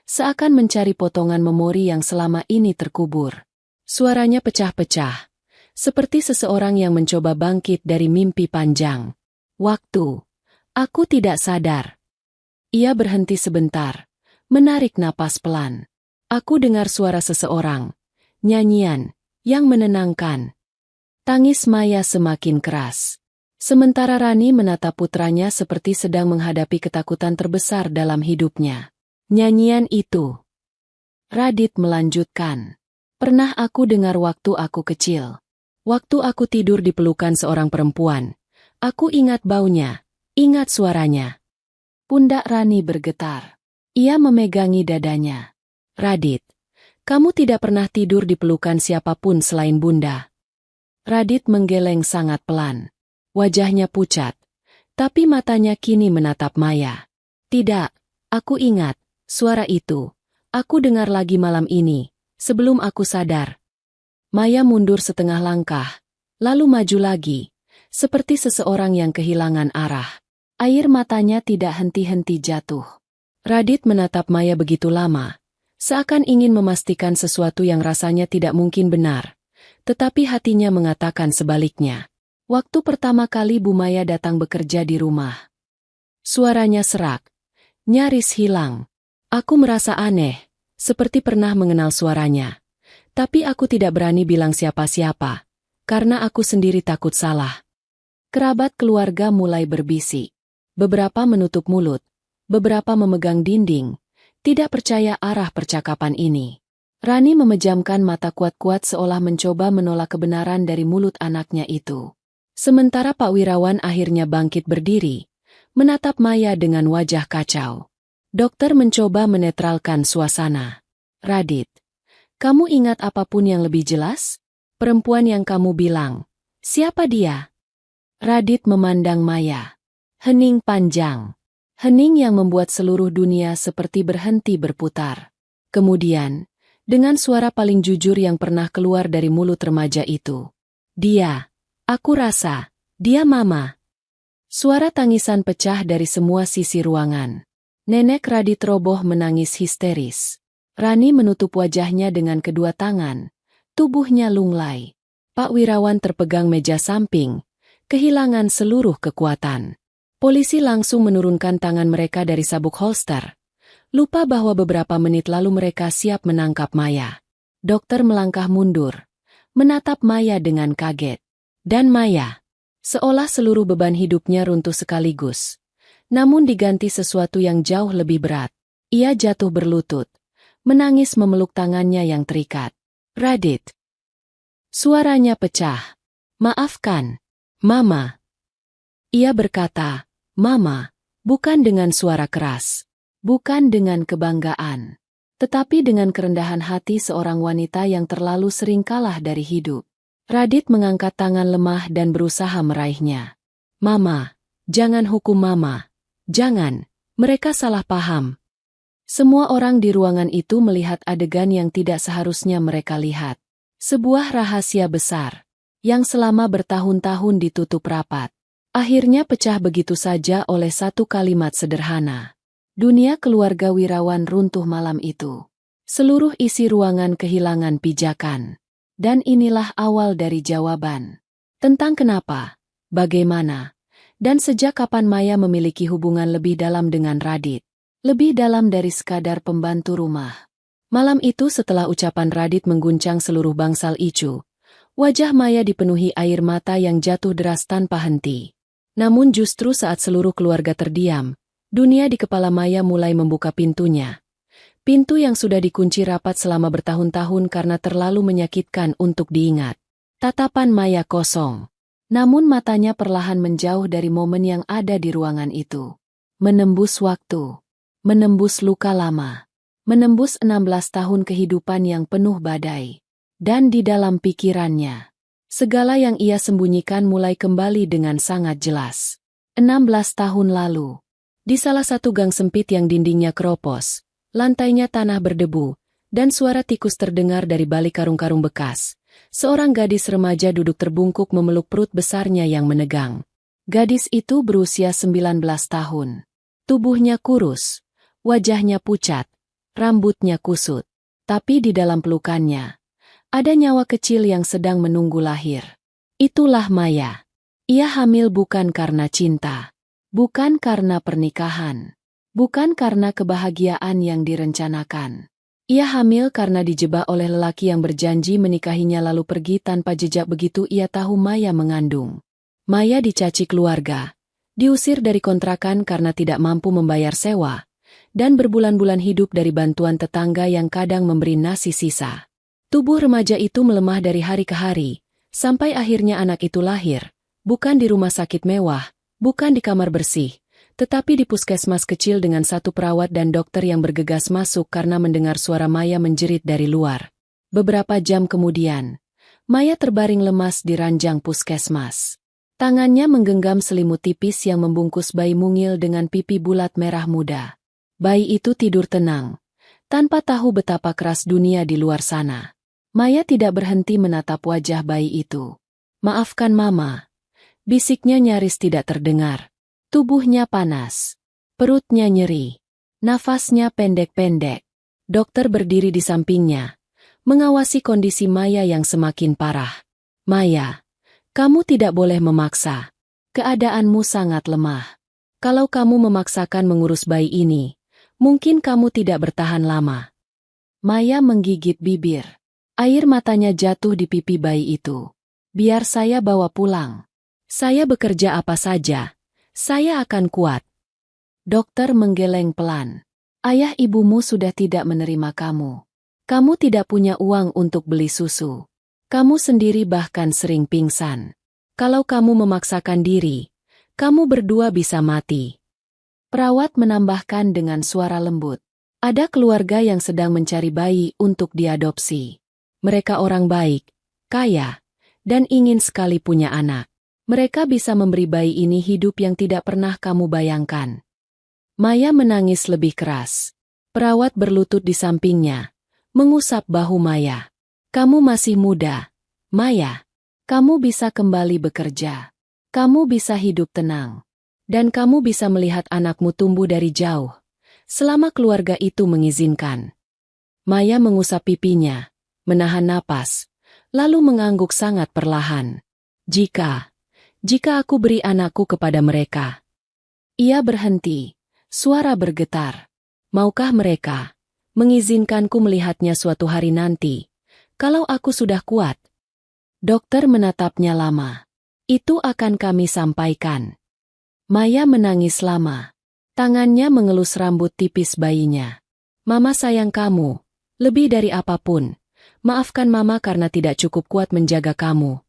seakan mencari potongan memori yang selama ini terkubur. Suaranya pecah-pecah, seperti seseorang yang mencoba bangkit dari mimpi panjang. "Waktu. Aku tidak sadar." Ia berhenti sebentar, menarik napas pelan. Aku dengar suara seseorang, nyanyian, yang menenangkan. Tangis Maya semakin keras. Sementara Rani menatap putranya seperti sedang menghadapi ketakutan terbesar dalam hidupnya. Nyanyian itu. Radit melanjutkan. "Pernah aku dengar waktu aku kecil. Waktu aku tidur di pelukan seorang perempuan. Aku ingat baunya, ingat suaranya." Pundak Rani bergetar. Ia memegangi dadanya. "Radit, kamu tidak pernah tidur di pelukan siapapun selain Bunda." Radit menggeleng sangat pelan. Wajahnya pucat, tapi matanya kini menatap Maya. Tidak, aku ingat, suara itu. Aku dengar lagi malam ini, sebelum aku sadar. Maya mundur setengah langkah, lalu maju lagi, seperti seseorang yang kehilangan arah. Air matanya tidak henti-henti jatuh. Radit menatap Maya begitu lama, seakan ingin memastikan sesuatu yang rasanya tidak mungkin benar. Tetapi hatinya mengatakan sebaliknya. Waktu pertama kali Bu Maya datang bekerja di rumah. Suaranya serak, nyaris hilang. Aku merasa aneh, seperti pernah mengenal suaranya. Tapi aku tidak berani bilang siapa-siapa, karena aku sendiri takut salah. Kerabat keluarga mulai berbisik. Beberapa menutup mulut, beberapa memegang dinding, tidak percaya arah percakapan ini. Rani memejamkan mata kuat-kuat seolah mencoba menolak kebenaran dari mulut anaknya itu. Sementara Pak Wirawan akhirnya bangkit berdiri, menatap Maya dengan wajah kacau. Dokter mencoba menetralkan suasana. Radit, kamu ingat apapun yang lebih jelas? Perempuan yang kamu bilang, siapa dia? Radit memandang Maya. Hening panjang. Hening yang membuat seluruh dunia seperti berhenti berputar. Kemudian, dengan suara paling jujur yang pernah keluar dari mulut remaja itu. Dia, aku rasa, dia Mama. Suara tangisan pecah dari semua sisi ruangan. Nenek Radit roboh menangis histeris. Rani menutup wajahnya dengan kedua tangan. Tubuhnya lunglai. Pak Wirawan terpegang meja samping, kehilangan seluruh kekuatan. Polisi langsung menurunkan tangan mereka dari sabuk holster. Lupa bahwa beberapa menit lalu mereka siap menangkap Maya. Dokter melangkah mundur, menatap Maya dengan kaget. Dan Maya, seolah seluruh beban hidupnya runtuh sekaligus. Namun diganti sesuatu yang jauh lebih berat. Ia jatuh berlutut, menangis memeluk tangannya yang terikat. Radit. Suaranya pecah. Maafkan, Mama. Ia berkata, Mama, bukan dengan suara keras. Bukan dengan kebanggaan. Tetapi dengan kerendahan hati seorang wanita yang terlalu sering kalah dari hidup. Radit mengangkat tangan lemah dan berusaha meraihnya. Mama, jangan hukum Mama. Jangan, mereka salah paham. Semua orang di ruangan itu melihat adegan yang tidak seharusnya mereka lihat. Sebuah rahasia besar, yang selama bertahun-tahun ditutup rapat. Akhirnya pecah begitu saja oleh satu kalimat sederhana. Dunia keluarga Wirawan runtuh malam itu. Seluruh isi ruangan kehilangan pijakan. Dan inilah awal dari jawaban. Tentang kenapa, bagaimana, dan sejak kapan Maya memiliki hubungan lebih dalam dengan Radit. Lebih dalam dari sekadar pembantu rumah. Malam itu setelah ucapan Radit mengguncang seluruh bangsal Icu, wajah Maya dipenuhi air mata yang jatuh deras tanpa henti. Namun justru saat seluruh keluarga terdiam, dunia di kepala Maya mulai membuka pintunya. Pintu yang sudah dikunci rapat selama bertahun-tahun karena terlalu menyakitkan untuk diingat. Tatapan Maya kosong. Namun matanya perlahan menjauh dari momen yang ada di ruangan itu. Menembus waktu. Menembus luka lama. Menembus 16 tahun kehidupan yang penuh badai. Dan di dalam pikirannya, segala yang ia sembunyikan mulai kembali dengan sangat jelas. 16 tahun lalu. Di salah satu gang sempit yang dindingnya keropos, lantainya tanah berdebu, dan suara tikus terdengar dari balik karung-karung bekas. Seorang gadis remaja duduk terbungkuk memeluk perut besarnya yang menegang. Gadis itu berusia 19 tahun. Tubuhnya kurus, wajahnya pucat, rambutnya kusut. Tapi di dalam pelukannya, ada nyawa kecil yang sedang menunggu lahir. Itulah Maya. Ia hamil bukan karena cinta. Bukan karena pernikahan. Bukan karena kebahagiaan yang direncanakan. Ia hamil karena dijebak oleh lelaki yang berjanji menikahinya lalu pergi tanpa jejak begitu ia tahu Maya mengandung. Maya dicaci keluarga, diusir dari kontrakan karena tidak mampu membayar sewa, dan berbulan-bulan hidup dari bantuan tetangga yang kadang memberi nasi sisa. Tubuh remaja itu melemah dari hari ke hari, sampai akhirnya anak itu lahir, bukan di rumah sakit mewah, bukan di kamar bersih, tetapi di puskesmas kecil dengan satu perawat dan dokter yang bergegas masuk karena mendengar suara Maya menjerit dari luar. Beberapa jam kemudian, Maya terbaring lemas di ranjang puskesmas. Tangannya menggenggam selimut tipis yang membungkus bayi mungil dengan pipi bulat merah muda. Bayi itu tidur tenang, tanpa tahu betapa keras dunia di luar sana. Maya tidak berhenti menatap wajah bayi itu. "Maafkan Mama," bisiknya nyaris tidak terdengar. Tubuhnya panas, perutnya nyeri, nafasnya pendek-pendek. Dokter berdiri di sampingnya, mengawasi kondisi Maya yang semakin parah. "Maya, kamu tidak boleh memaksa. Keadaanmu sangat lemah. Kalau kamu memaksakan mengurus bayi ini, mungkin kamu tidak bertahan lama." Maya menggigit bibir. Air matanya jatuh di pipi bayi itu. "Biar saya bawa pulang. Saya bekerja apa saja. Saya akan kuat." Dokter menggeleng pelan. "Ayah ibumu sudah tidak menerima kamu. Kamu tidak punya uang untuk beli susu. Kamu sendiri bahkan sering pingsan. Kalau kamu memaksakan diri, kamu berdua bisa mati." Perawat menambahkan dengan suara lembut. "Ada keluarga yang sedang mencari bayi untuk diadopsi. Mereka orang baik, kaya, dan ingin sekali punya anak. Mereka bisa memberi bayi ini hidup yang tidak pernah kamu bayangkan." Maya menangis lebih keras. Perawat berlutut di sampingnya, mengusap bahu Maya. "Kamu masih muda, Maya. Kamu bisa kembali bekerja. Kamu bisa hidup tenang. Dan kamu bisa melihat anakmu tumbuh dari jauh, selama keluarga itu mengizinkan." Maya mengusap pipinya, menahan napas, lalu mengangguk sangat perlahan. Jika aku beri anakku kepada mereka." Ia berhenti, suara bergetar. "Maukah mereka mengizinkanku melihatnya suatu hari nanti, kalau aku sudah kuat?" Dokter menatapnya lama. "Itu akan kami sampaikan." Maya menangis lama. Tangannya mengelus rambut tipis bayinya. "Mama sayang kamu, lebih dari apapun. Maafkan Mama karena tidak cukup kuat menjaga kamu."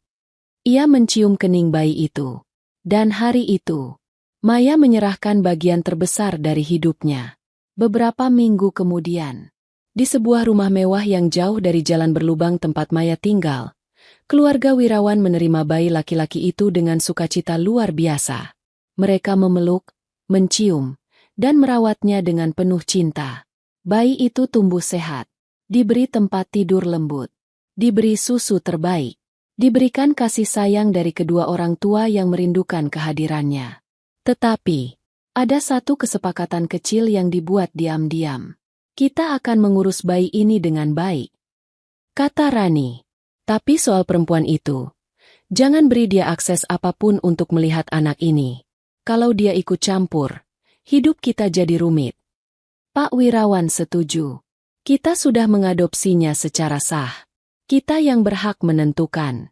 Ia mencium kening bayi itu. Dan hari itu, Maya menyerahkan bagian terbesar dari hidupnya. Beberapa minggu kemudian, di sebuah rumah mewah yang jauh dari jalan berlubang tempat Maya tinggal, keluarga Wirawan menerima bayi laki-laki itu dengan sukacita luar biasa. Mereka memeluk, mencium, dan merawatnya dengan penuh cinta. Bayi itu tumbuh sehat, diberi tempat tidur lembut, diberi susu terbaik, diberikan kasih sayang dari kedua orang tua yang merindukan kehadirannya. Tetapi, ada satu kesepakatan kecil yang dibuat diam-diam. "Kita akan mengurus bayi ini dengan baik," kata Rani. "Tapi soal perempuan itu, jangan beri dia akses apapun untuk melihat anak ini. Kalau dia ikut campur, hidup kita jadi rumit." Pak Wirawan setuju. "Kita sudah mengadopsinya secara sah. Kita yang berhak menentukan."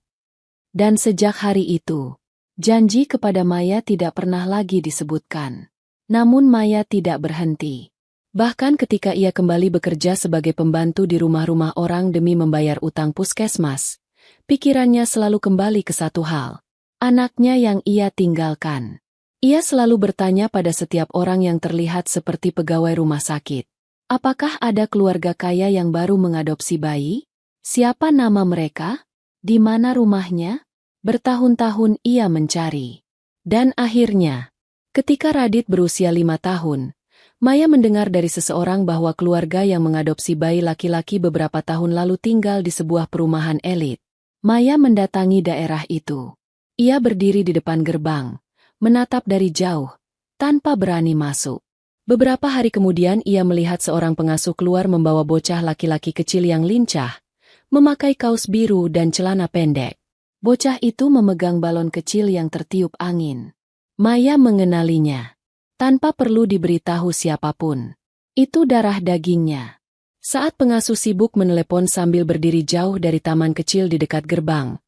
Dan sejak hari itu, janji kepada Maya tidak pernah lagi disebutkan. Namun Maya tidak berhenti. Bahkan ketika ia kembali bekerja sebagai pembantu di rumah-rumah orang demi membayar utang puskesmas, pikirannya selalu kembali ke satu hal. Anaknya yang ia tinggalkan. Ia selalu bertanya pada setiap orang yang terlihat seperti pegawai rumah sakit. Apakah ada keluarga kaya yang baru mengadopsi bayi? Siapa nama mereka? Di mana rumahnya? Bertahun-tahun ia mencari. Dan akhirnya, ketika Radit berusia 5 tahun, Maya mendengar dari seseorang bahwa keluarga yang mengadopsi bayi laki-laki beberapa tahun lalu tinggal di sebuah perumahan elit. Maya mendatangi daerah itu. Ia berdiri di depan gerbang, menatap dari jauh, tanpa berani masuk. Beberapa hari kemudian ia melihat seorang pengasuh keluar membawa bocah laki-laki kecil yang lincah, memakai kaos biru dan celana pendek. Bocah itu memegang balon kecil yang tertiup angin. Maya mengenalinya, tanpa perlu diberitahu siapapun. Itu darah dagingnya. Saat pengasuh sibuk menelepon sambil berdiri jauh dari taman kecil di dekat gerbang,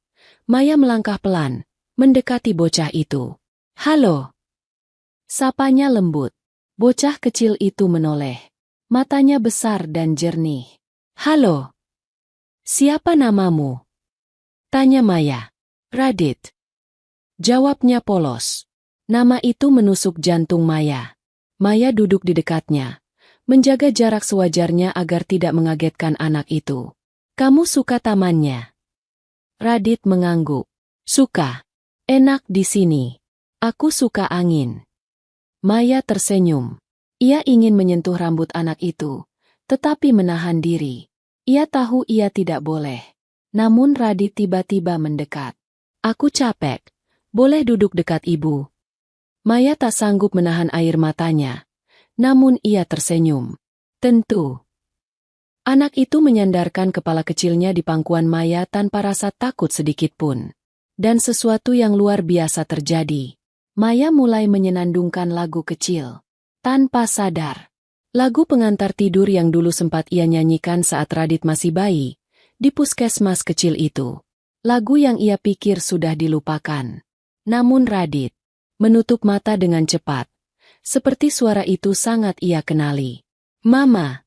Maya melangkah pelan, mendekati bocah itu. "Halo." Sapanya lembut. Bocah kecil itu menoleh. Matanya besar dan jernih. "Halo. Siapa namamu?" tanya Maya. "Radit." Jawabnya polos. Nama itu menusuk jantung Maya. Maya duduk di dekatnya, menjaga jarak sewajarnya agar tidak mengagetkan anak itu. "Kamu suka tamannya?" Radit mengangguk. "Suka. Enak di sini. Aku suka angin. Maya tersenyum. Ia ingin menyentuh rambut anak itu, tetapi menahan diri. Ia tahu ia tidak boleh. Namun Radit tiba-tiba mendekat. Aku capek. Boleh duduk dekat ibu? Maya tak sanggup menahan air matanya. Namun ia tersenyum. Tentu. Anak itu menyandarkan kepala kecilnya di pangkuan Maya tanpa rasa takut sedikit pun. Dan sesuatu yang luar biasa terjadi. Maya mulai menyenandungkan lagu kecil. Tanpa sadar. Lagu pengantar tidur yang dulu sempat ia nyanyikan saat Radit masih bayi. Di puskesmas kecil itu. Lagu yang ia pikir sudah dilupakan. Namun Radit menutup mata dengan cepat. Seperti suara itu sangat ia kenali. Mama.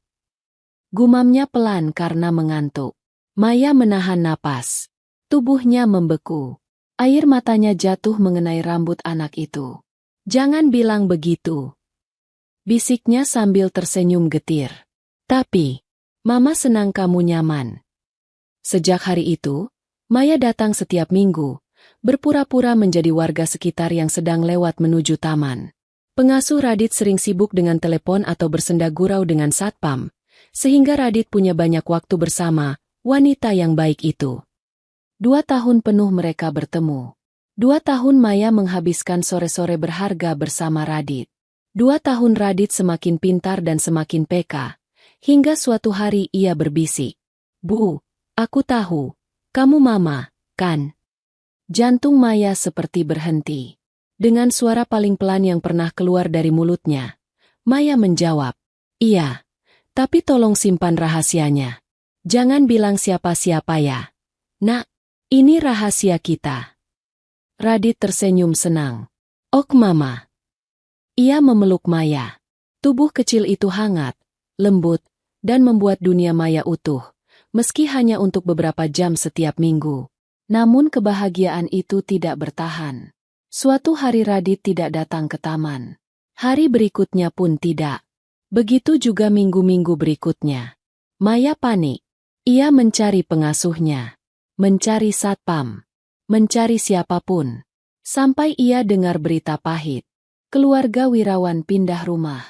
Gumamnya pelan karena mengantuk. Maya menahan napas. Tubuhnya membeku. Air matanya jatuh mengenai rambut anak itu. Jangan bilang begitu. Bisiknya sambil tersenyum getir. Tapi, Mama senang kamu nyaman. Sejak hari itu, Maya datang setiap minggu, berpura-pura menjadi warga sekitar yang sedang lewat menuju taman. Pengasuh Radit sering sibuk dengan telepon atau bersenda gurau dengan satpam, sehingga Radit punya banyak waktu bersama wanita yang baik itu. 2 tahun penuh mereka bertemu. 2 tahun Maya menghabiskan sore-sore berharga bersama Radit. 2 tahun Radit semakin pintar dan semakin peka, hingga suatu hari ia berbisik. Bu, aku tahu, kamu Mama, kan? Jantung Maya seperti berhenti. Dengan suara paling pelan yang pernah keluar dari mulutnya, Maya menjawab, iya. Tapi tolong simpan rahasianya. Jangan bilang siapa-siapa ya. Nak, ini rahasia kita. Radit tersenyum senang. Ok Mama. Ia memeluk Maya. Tubuh kecil itu hangat, lembut, dan membuat dunia Maya utuh, meski hanya untuk beberapa jam setiap minggu. Namun kebahagiaan itu tidak bertahan. Suatu hari Radit tidak datang ke taman. Hari berikutnya pun tidak. Begitu juga minggu-minggu berikutnya. Maya panik. Ia mencari pengasuhnya. Mencari satpam. Mencari siapapun. Sampai ia dengar berita pahit. Keluarga Wirawan pindah rumah.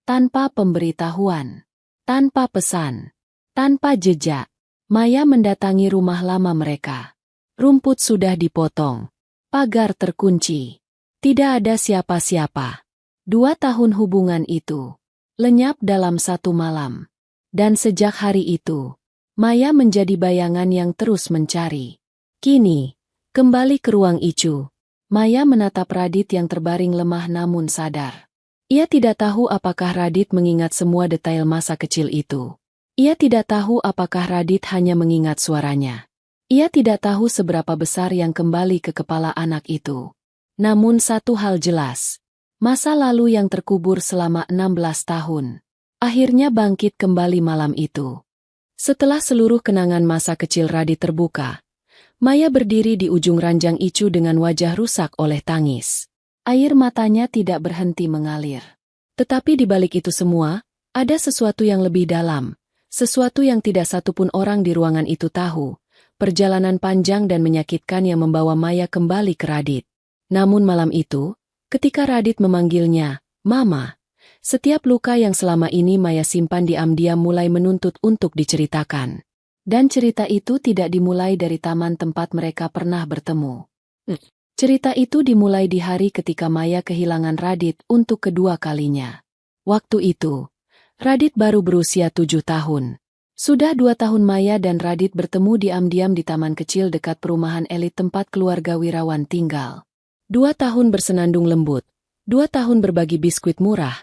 Tanpa pemberitahuan. Tanpa pesan. Tanpa jejak. Maya mendatangi rumah lama mereka. Rumput sudah dipotong. Pagar terkunci. Tidak ada siapa-siapa. 2 tahun hubungan itu lenyap dalam satu malam. Dan sejak hari itu, Maya menjadi bayangan yang terus mencari. Kini, kembali ke ruang Icu. Maya menatap Radit yang terbaring lemah namun sadar. Ia tidak tahu apakah Radit mengingat semua detail masa kecil itu. Ia tidak tahu apakah Radit hanya mengingat suaranya. Ia tidak tahu seberapa besar yang kembali ke kepala anak itu. Namun satu hal jelas. Masa lalu yang terkubur selama 16 tahun. Akhirnya bangkit kembali malam itu. Setelah seluruh kenangan masa kecil Radit terbuka, Maya berdiri di ujung ranjang Icu dengan wajah rusak oleh tangis. Air matanya tidak berhenti mengalir. Tetapi di balik itu semua, ada sesuatu yang lebih dalam. Sesuatu yang tidak satupun orang di ruangan itu tahu. Perjalanan panjang dan menyakitkan yang membawa Maya kembali ke Radit. Namun malam itu, ketika Radit memanggilnya, Mama, setiap luka yang selama ini Maya simpan diam-diam mulai menuntut untuk diceritakan. Dan cerita itu tidak dimulai dari taman tempat mereka pernah bertemu. Cerita itu dimulai di hari ketika Maya kehilangan Radit untuk kedua kalinya. Waktu itu, Radit baru berusia 7 tahun. Sudah 2 tahun Maya dan Radit bertemu diam-diam di taman kecil dekat perumahan elit tempat keluarga Wirawan tinggal. 2 tahun bersenandung lembut, 2 tahun berbagi biskuit murah,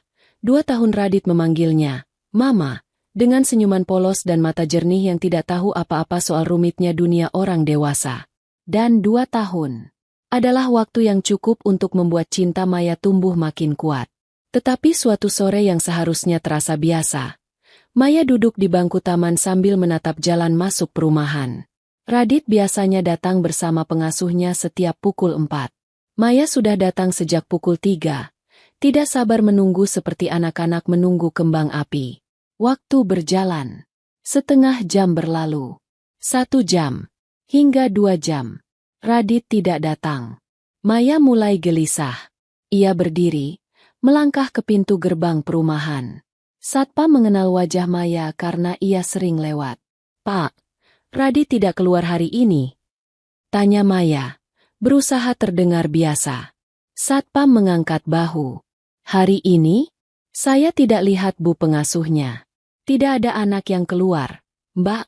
2 tahun Radit memanggilnya, Mama, dengan senyuman polos dan mata jernih yang tidak tahu apa-apa soal rumitnya dunia orang dewasa. Dan 2 tahun adalah waktu yang cukup untuk membuat cinta Maya tumbuh makin kuat. Tetapi suatu sore yang seharusnya terasa biasa, Maya duduk di bangku taman sambil menatap jalan masuk perumahan. Radit biasanya datang bersama pengasuhnya setiap pukul 4. Maya sudah datang sejak pukul 3. Tidak sabar menunggu seperti anak-anak menunggu kembang api. Waktu berjalan. Setengah jam berlalu. 1 jam. Hingga 2 jam. Radit tidak datang. Maya mulai gelisah. Ia berdiri, melangkah ke pintu gerbang perumahan. Satpam mengenal wajah Maya karena ia sering lewat. "Pak, Radit tidak keluar hari ini?" tanya Maya, berusaha terdengar biasa. Satpam mengangkat bahu. "Hari ini? Saya tidak lihat bu pengasuhnya. Tidak ada anak yang keluar, Mbak."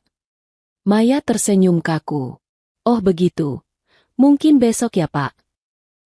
Maya tersenyum kaku. "Oh begitu. Mungkin besok ya Pak."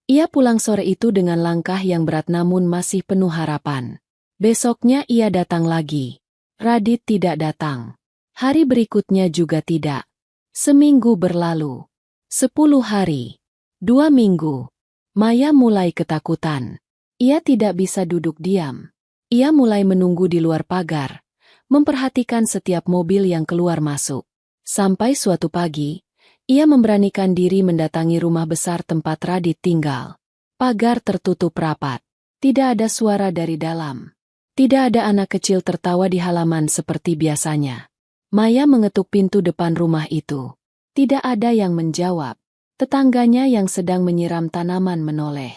Ia pulang sore itu dengan langkah yang berat namun masih penuh harapan. Besoknya ia datang lagi. Radit tidak datang. Hari berikutnya juga tidak. Seminggu berlalu. 10 hari. 2 minggu. Maya mulai ketakutan. Ia tidak bisa duduk diam. Ia mulai menunggu di luar pagar, memperhatikan setiap mobil yang keluar masuk. Sampai suatu pagi, ia memberanikan diri mendatangi rumah besar tempat Radit tinggal. Pagar tertutup rapat. Tidak ada suara dari dalam. Tidak ada anak kecil tertawa di halaman seperti biasanya. Maya mengetuk pintu depan rumah itu. Tidak ada yang menjawab. Tetangganya yang sedang menyiram tanaman menoleh.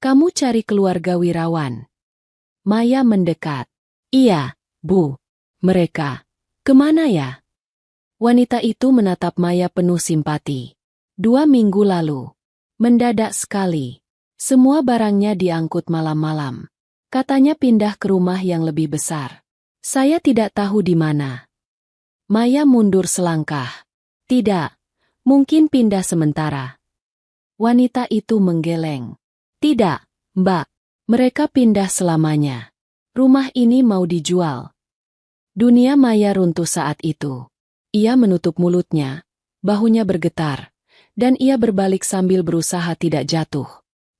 "Kamu cari keluarga Wirawan?" Maya mendekat. "Iya, Bu. Mereka. Kemana ya?" Wanita itu menatap Maya penuh simpati. 2 minggu lalu. Mendadak sekali. Semua barangnya diangkut malam-malam. Katanya pindah ke rumah yang lebih besar. Saya tidak tahu di mana. Maya mundur selangkah. "Tidak. Mungkin pindah sementara." Wanita itu menggeleng. "Tidak, Mbak. Mereka pindah selamanya. Rumah ini mau dijual." Dunia Maya runtuh saat itu. Ia menutup mulutnya, bahunya bergetar, dan ia berbalik sambil berusaha tidak jatuh.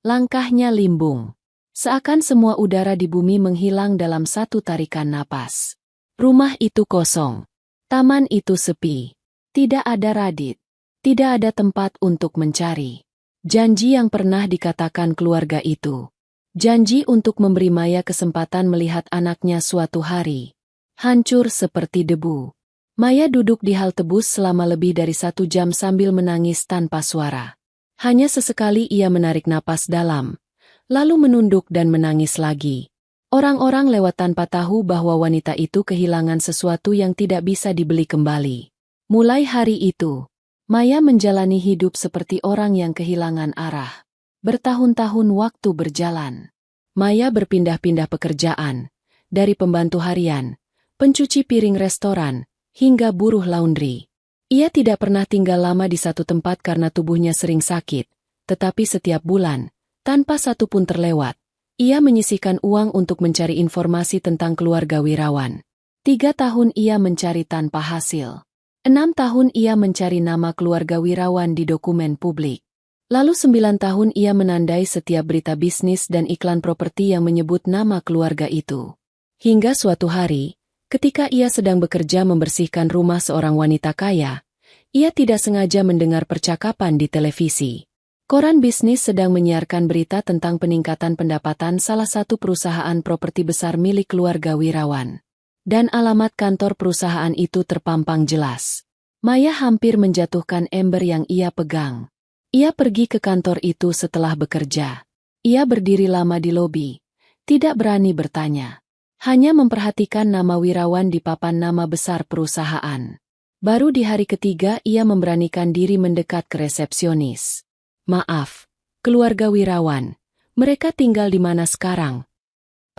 Langkahnya limbung. Seakan semua udara di bumi menghilang dalam satu tarikan napas. Rumah itu kosong. Taman itu sepi. Tidak ada Radit. Tidak ada tempat untuk mencari. Janji yang pernah dikatakan keluarga itu. Janji untuk memberi Maya kesempatan melihat anaknya suatu hari. Hancur seperti debu. Maya duduk di halte bus selama lebih dari 1 jam sambil menangis tanpa suara. Hanya sesekali ia menarik napas dalam, lalu menunduk dan menangis lagi. Orang-orang lewat tanpa tahu bahwa wanita itu kehilangan sesuatu yang tidak bisa dibeli kembali. Mulai hari itu, Maya menjalani hidup seperti orang yang kehilangan arah. Bertahun-tahun waktu berjalan. Maya berpindah-pindah pekerjaan, dari pembantu harian, pencuci piring restoran, hingga buruh laundry. Ia tidak pernah tinggal lama di satu tempat karena tubuhnya sering sakit, tetapi setiap bulan, tanpa satu pun terlewat, ia menyisihkan uang untuk mencari informasi tentang keluarga Wirawan. 3 tahun ia mencari tanpa hasil. 6 tahun ia mencari nama keluarga Wirawan di dokumen publik. Lalu 9 tahun ia menandai setiap berita bisnis dan iklan properti yang menyebut nama keluarga itu. Hingga suatu hari, ketika ia sedang bekerja membersihkan rumah seorang wanita kaya, ia tidak sengaja mendengar percakapan di televisi. Koran bisnis sedang menyiarkan berita tentang peningkatan pendapatan salah satu perusahaan properti besar milik keluarga Wirawan. Dan alamat kantor perusahaan itu terpampang jelas. Maya hampir menjatuhkan ember yang ia pegang. Ia pergi ke kantor itu setelah bekerja. Ia berdiri lama di lobi, tidak berani bertanya. Hanya memperhatikan nama Wirawan di papan nama besar perusahaan. Baru di hari ketiga ia memberanikan diri mendekat ke resepsionis. "Maaf, keluarga Wirawan, mereka tinggal di mana sekarang?"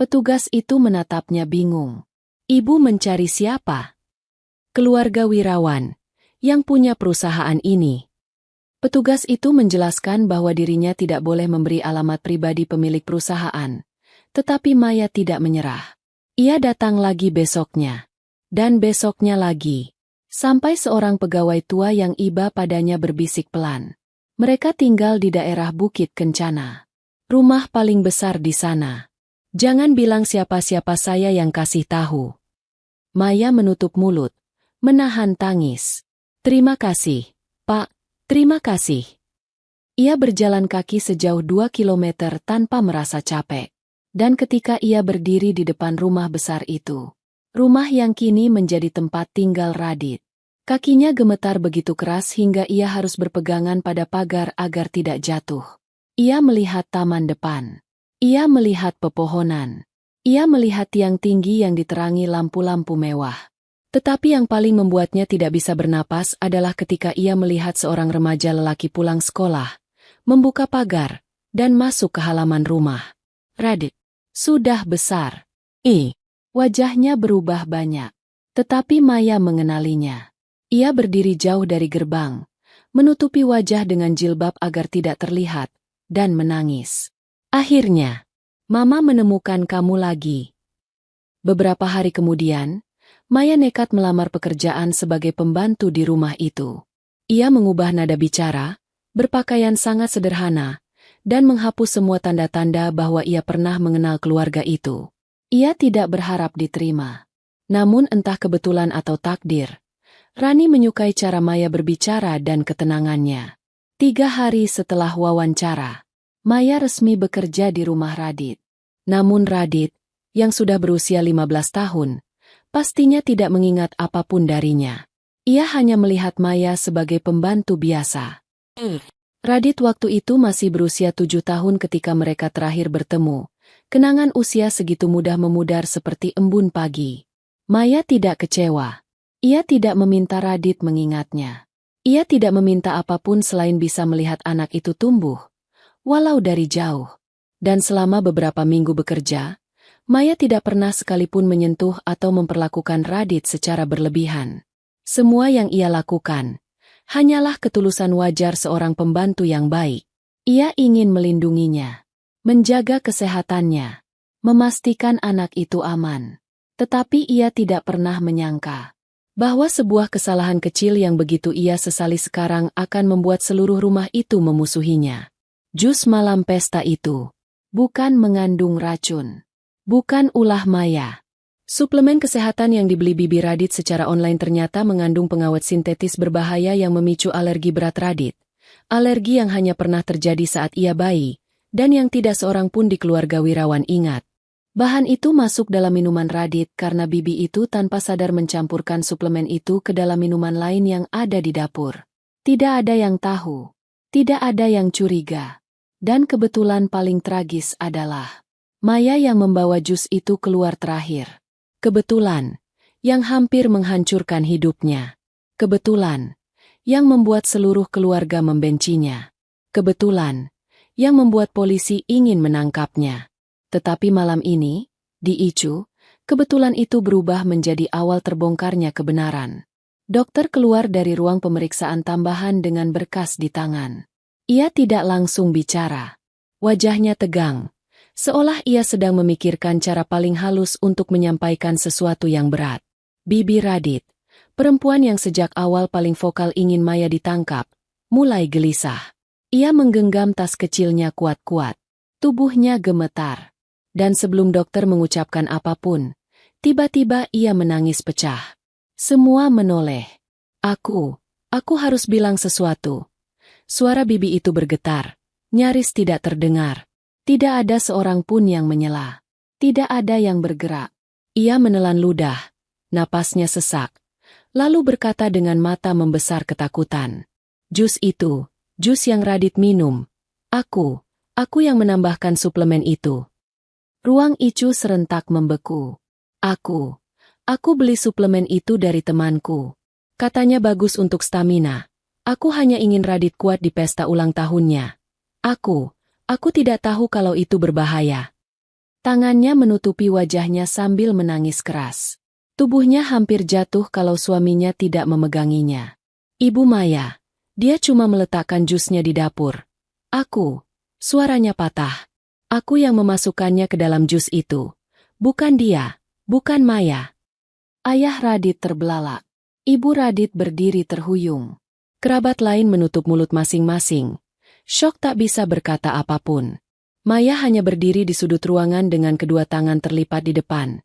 Petugas itu menatapnya bingung. "Ibu mencari siapa?" "Keluarga Wirawan, yang punya perusahaan ini." Petugas itu menjelaskan bahwa dirinya tidak boleh memberi alamat pribadi pemilik perusahaan. Tetapi Maya tidak menyerah. Ia datang lagi besoknya. Dan besoknya lagi. Sampai seorang pegawai tua yang iba padanya berbisik pelan. Mereka tinggal di daerah Bukit Kencana. Rumah paling besar di sana. Jangan bilang siapa-siapa saya yang kasih tahu. Maya menutup mulut, menahan tangis. Terima kasih, Pak, terima kasih. Ia berjalan kaki sejauh 2 kilometer tanpa merasa capek. Dan ketika ia berdiri di depan rumah besar itu, rumah yang kini menjadi tempat tinggal Radit, kakinya gemetar begitu keras hingga ia harus berpegangan pada pagar agar tidak jatuh. Ia melihat taman depan. Ia melihat pepohonan. Ia melihat tiang tinggi yang diterangi lampu-lampu mewah. Tetapi yang paling membuatnya tidak bisa bernapas adalah ketika ia melihat seorang remaja lelaki pulang sekolah, membuka pagar, dan masuk ke halaman rumah. Radit sudah besar. Wajahnya berubah banyak. Tetapi Maya mengenalinya. Ia berdiri jauh dari gerbang, menutupi wajah dengan jilbab agar tidak terlihat, dan menangis. Akhirnya, Mama menemukan kamu lagi. Beberapa hari kemudian, Maya nekat melamar pekerjaan sebagai pembantu di rumah itu. Ia mengubah nada bicara, berpakaian sangat sederhana, dan menghapus semua tanda-tanda bahwa ia pernah mengenal keluarga itu. Ia tidak berharap diterima. Namun entah kebetulan atau takdir, Rani menyukai cara Maya berbicara dan ketenangannya. 3 hari setelah wawancara, Maya resmi bekerja di rumah Radit. Namun Radit, yang sudah berusia 15 tahun, pastinya tidak mengingat apapun darinya. Ia hanya melihat Maya sebagai pembantu biasa. Radit waktu itu masih berusia 7 tahun ketika mereka terakhir bertemu. Kenangan usia segitu mudah memudar seperti embun pagi. Maya tidak kecewa. Ia tidak meminta Radit mengingatnya. Ia tidak meminta apapun selain bisa melihat anak itu tumbuh, walau dari jauh. Dan selama beberapa minggu bekerja, Maya tidak pernah sekalipun menyentuh atau memperlakukan Radit secara berlebihan. Semua yang ia lakukan hanyalah ketulusan wajar seorang pembantu yang baik. Ia ingin melindunginya, menjaga kesehatannya, memastikan anak itu aman. Tetapi ia tidak pernah menyangka bahwa sebuah kesalahan kecil yang begitu ia sesali sekarang akan membuat seluruh rumah itu memusuhinya. Jus malam pesta itu bukan mengandung racun. Bukan ulah Maya. Suplemen kesehatan yang dibeli Bibi Radit secara online ternyata mengandung pengawet sintetis berbahaya yang memicu alergi berat Radit. Alergi yang hanya pernah terjadi saat ia bayi, dan yang tidak seorang pun di keluarga Wirawan ingat. Bahan itu masuk dalam minuman Radit karena Bibi itu tanpa sadar mencampurkan suplemen itu ke dalam minuman lain yang ada di dapur. Tidak ada yang tahu. Tidak ada yang curiga. Dan kebetulan paling tragis adalah Maya yang membawa jus itu keluar terakhir. Kebetulan yang hampir menghancurkan hidupnya. Kebetulan yang membuat seluruh keluarga membencinya. Kebetulan yang membuat polisi ingin menangkapnya. Tetapi malam ini, di ICU, kebetulan itu berubah menjadi awal terbongkarnya kebenaran. Dokter keluar dari ruang pemeriksaan tambahan dengan berkas di tangan. Ia tidak langsung bicara. Wajahnya tegang, seolah ia sedang memikirkan cara paling halus untuk menyampaikan sesuatu yang berat. Bibi Radit, perempuan yang sejak awal paling vokal ingin Maya ditangkap, mulai gelisah. Ia menggenggam tas kecilnya kuat-kuat. Tubuhnya gemetar. Dan sebelum dokter mengucapkan apapun, tiba-tiba ia menangis pecah. Semua menoleh. Aku harus bilang sesuatu. Suara Bibi itu bergetar, nyaris tidak terdengar. Tidak ada seorang pun yang menyela. Tidak ada yang bergerak. Ia menelan ludah, napasnya sesak, lalu berkata dengan mata membesar ketakutan. Jus itu, jus yang Radit minum. Aku yang menambahkan suplemen itu. Ruang ICU serentak membeku. Aku beli suplemen itu dari temanku. Katanya bagus untuk stamina. Aku hanya ingin Radit kuat di pesta ulang tahunnya. Aku tidak tahu kalau itu berbahaya. Tangannya menutupi wajahnya sambil menangis keras. Tubuhnya hampir jatuh kalau suaminya tidak memeganginya. Ibu Maya, dia cuma meletakkan jusnya di dapur. Suaranya patah. Aku yang memasukkannya ke dalam jus itu. Bukan dia, bukan Maya. Ayah Radit terbelalak. Ibu Radit berdiri terhuyung. Kerabat lain menutup mulut masing-masing. Syok tak bisa berkata apapun. Maya hanya berdiri di sudut ruangan dengan kedua tangan terlipat di depan.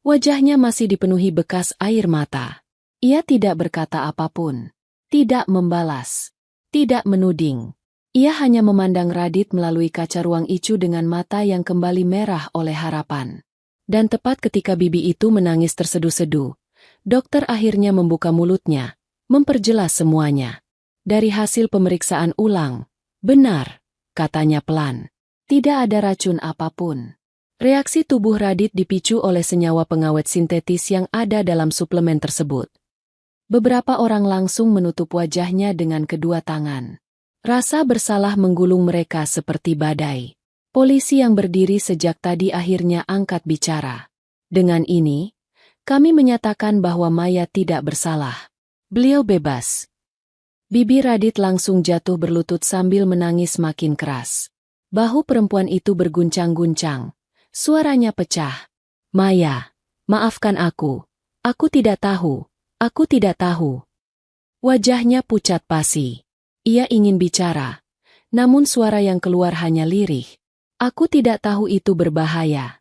Wajahnya masih dipenuhi bekas air mata. Ia tidak berkata apapun. Tidak membalas. Tidak menuding. Ia hanya memandang Radit melalui kaca ruang ICU dengan mata yang kembali merah oleh harapan. Dan tepat ketika Bibi itu menangis terseduh-seduh, dokter akhirnya membuka mulutnya, memperjelas semuanya. Dari hasil pemeriksaan ulang, benar, katanya pelan. Tidak ada racun apapun. Reaksi tubuh Radit dipicu oleh senyawa pengawet sintetis yang ada dalam suplemen tersebut. Beberapa orang langsung menutup wajahnya dengan kedua tangan. Rasa bersalah menggulung mereka seperti badai. Polisi yang berdiri sejak tadi akhirnya angkat bicara. Dengan ini, kami menyatakan bahwa Maya tidak bersalah. Beliau bebas. Bibir Radit langsung jatuh berlutut sambil menangis makin keras. Bahu perempuan itu berguncang-guncang. Suaranya pecah. Maya, maafkan aku. Aku tidak tahu. Aku tidak tahu. Wajahnya pucat pasi. Ia ingin bicara. Namun suara yang keluar hanya lirih. Aku tidak tahu itu berbahaya.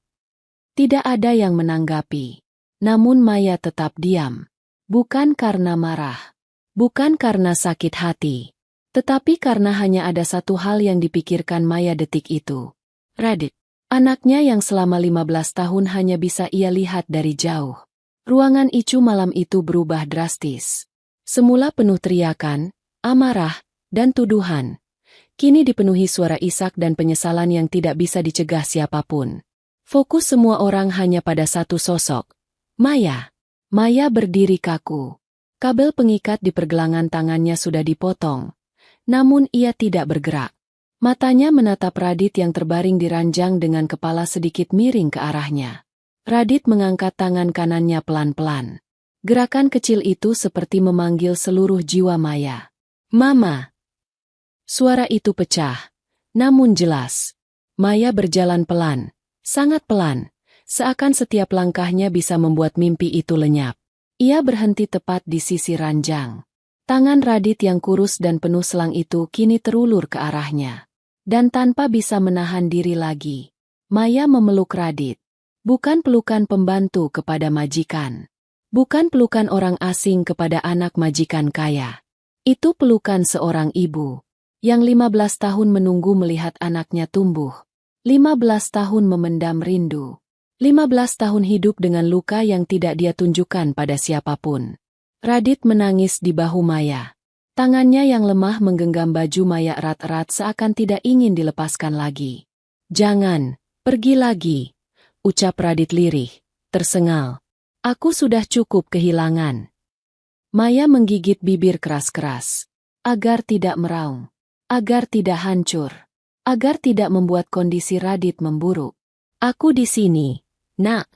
Tidak ada yang menanggapi. Namun Maya tetap diam. Bukan karena marah. Bukan karena sakit hati. Tetapi karena hanya ada satu hal yang dipikirkan Maya detik itu. Radit. Anaknya yang selama 15 tahun hanya bisa ia lihat dari jauh. Ruangan Icu malam itu berubah drastis. Semula penuh teriakan, amarah, dan tuduhan. Kini dipenuhi suara isak dan penyesalan yang tidak bisa dicegah siapapun. Fokus semua orang hanya pada satu sosok. Maya. Maya berdiri kaku. Kabel pengikat di pergelangan tangannya sudah dipotong. Namun ia tidak bergerak. Matanya menatap Radit yang terbaring di ranjang dengan kepala sedikit miring ke arahnya. Radit mengangkat tangan kanannya pelan-pelan. Gerakan kecil itu seperti memanggil seluruh jiwa Maya. Mama! Suara itu pecah, namun jelas. Maya berjalan pelan, sangat pelan, seakan setiap langkahnya bisa membuat mimpi itu lenyap. Ia berhenti tepat di sisi ranjang. Tangan Radit yang kurus dan penuh selang itu kini terulur ke arahnya. Dan tanpa bisa menahan diri lagi, Maya memeluk Radit. Bukan pelukan pembantu kepada majikan. Bukan pelukan orang asing kepada anak majikan kaya. Itu pelukan seorang ibu. Yang 15 tahun menunggu melihat anaknya tumbuh. 15 tahun memendam rindu. 15 tahun hidup dengan luka yang tidak dia tunjukkan pada siapapun. Radit menangis di bahu Maya. Tangannya yang lemah menggenggam baju Maya erat-erat seakan tidak ingin dilepaskan lagi. Jangan, pergi lagi, ucap Radit lirih, tersengal. Aku sudah cukup kehilangan. Maya menggigit bibir keras-keras. Agar tidak meraung. Agar tidak hancur. Agar tidak membuat kondisi Radit memburuk. Aku di sini, nak.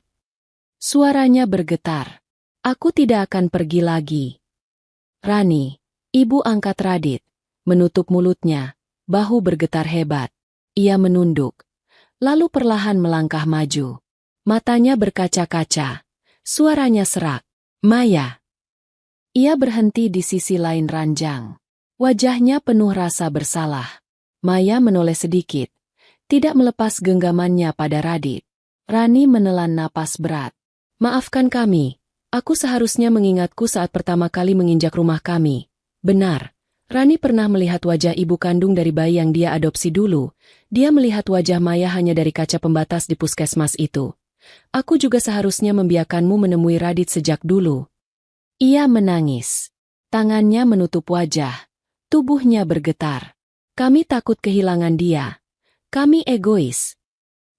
Suaranya bergetar. Aku tidak akan pergi lagi. Rani, ibu angkat Radit, menutup mulutnya, bahu bergetar hebat. Ia menunduk. Lalu perlahan melangkah maju. Matanya berkaca-kaca. Suaranya serak. Maya. Ia berhenti di sisi lain ranjang. Wajahnya penuh rasa bersalah. Maya menoleh sedikit. Tidak melepas genggamannya pada Radit. Rani menelan napas berat. Maafkan kami. Aku seharusnya mengingatku saat pertama kali menginjak rumah kami. Benar. Rani pernah melihat wajah ibu kandung dari bayi yang dia adopsi dulu. Dia melihat wajah Maya hanya dari kaca pembatas di puskesmas itu. Aku juga seharusnya membiarkanmu menemui Radit sejak dulu. Ia menangis. Tangannya menutup wajah. Tubuhnya bergetar. Kami takut kehilangan dia. Kami egois.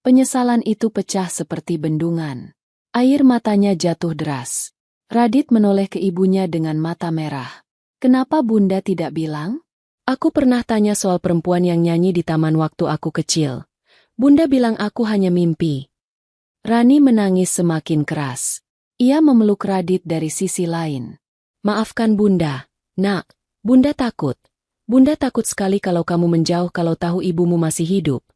Penyesalan itu pecah seperti bendungan. Air matanya jatuh deras. Radit menoleh ke ibunya dengan mata merah. Kenapa Bunda tidak bilang? Aku pernah tanya soal perempuan yang nyanyi di taman waktu aku kecil. Bunda bilang aku hanya mimpi. Rani menangis semakin keras. Ia memeluk Radit dari sisi lain. Maafkan Bunda, nak. Bunda takut. Bunda takut sekali kalau kamu menjauh kalau tahu ibumu masih hidup.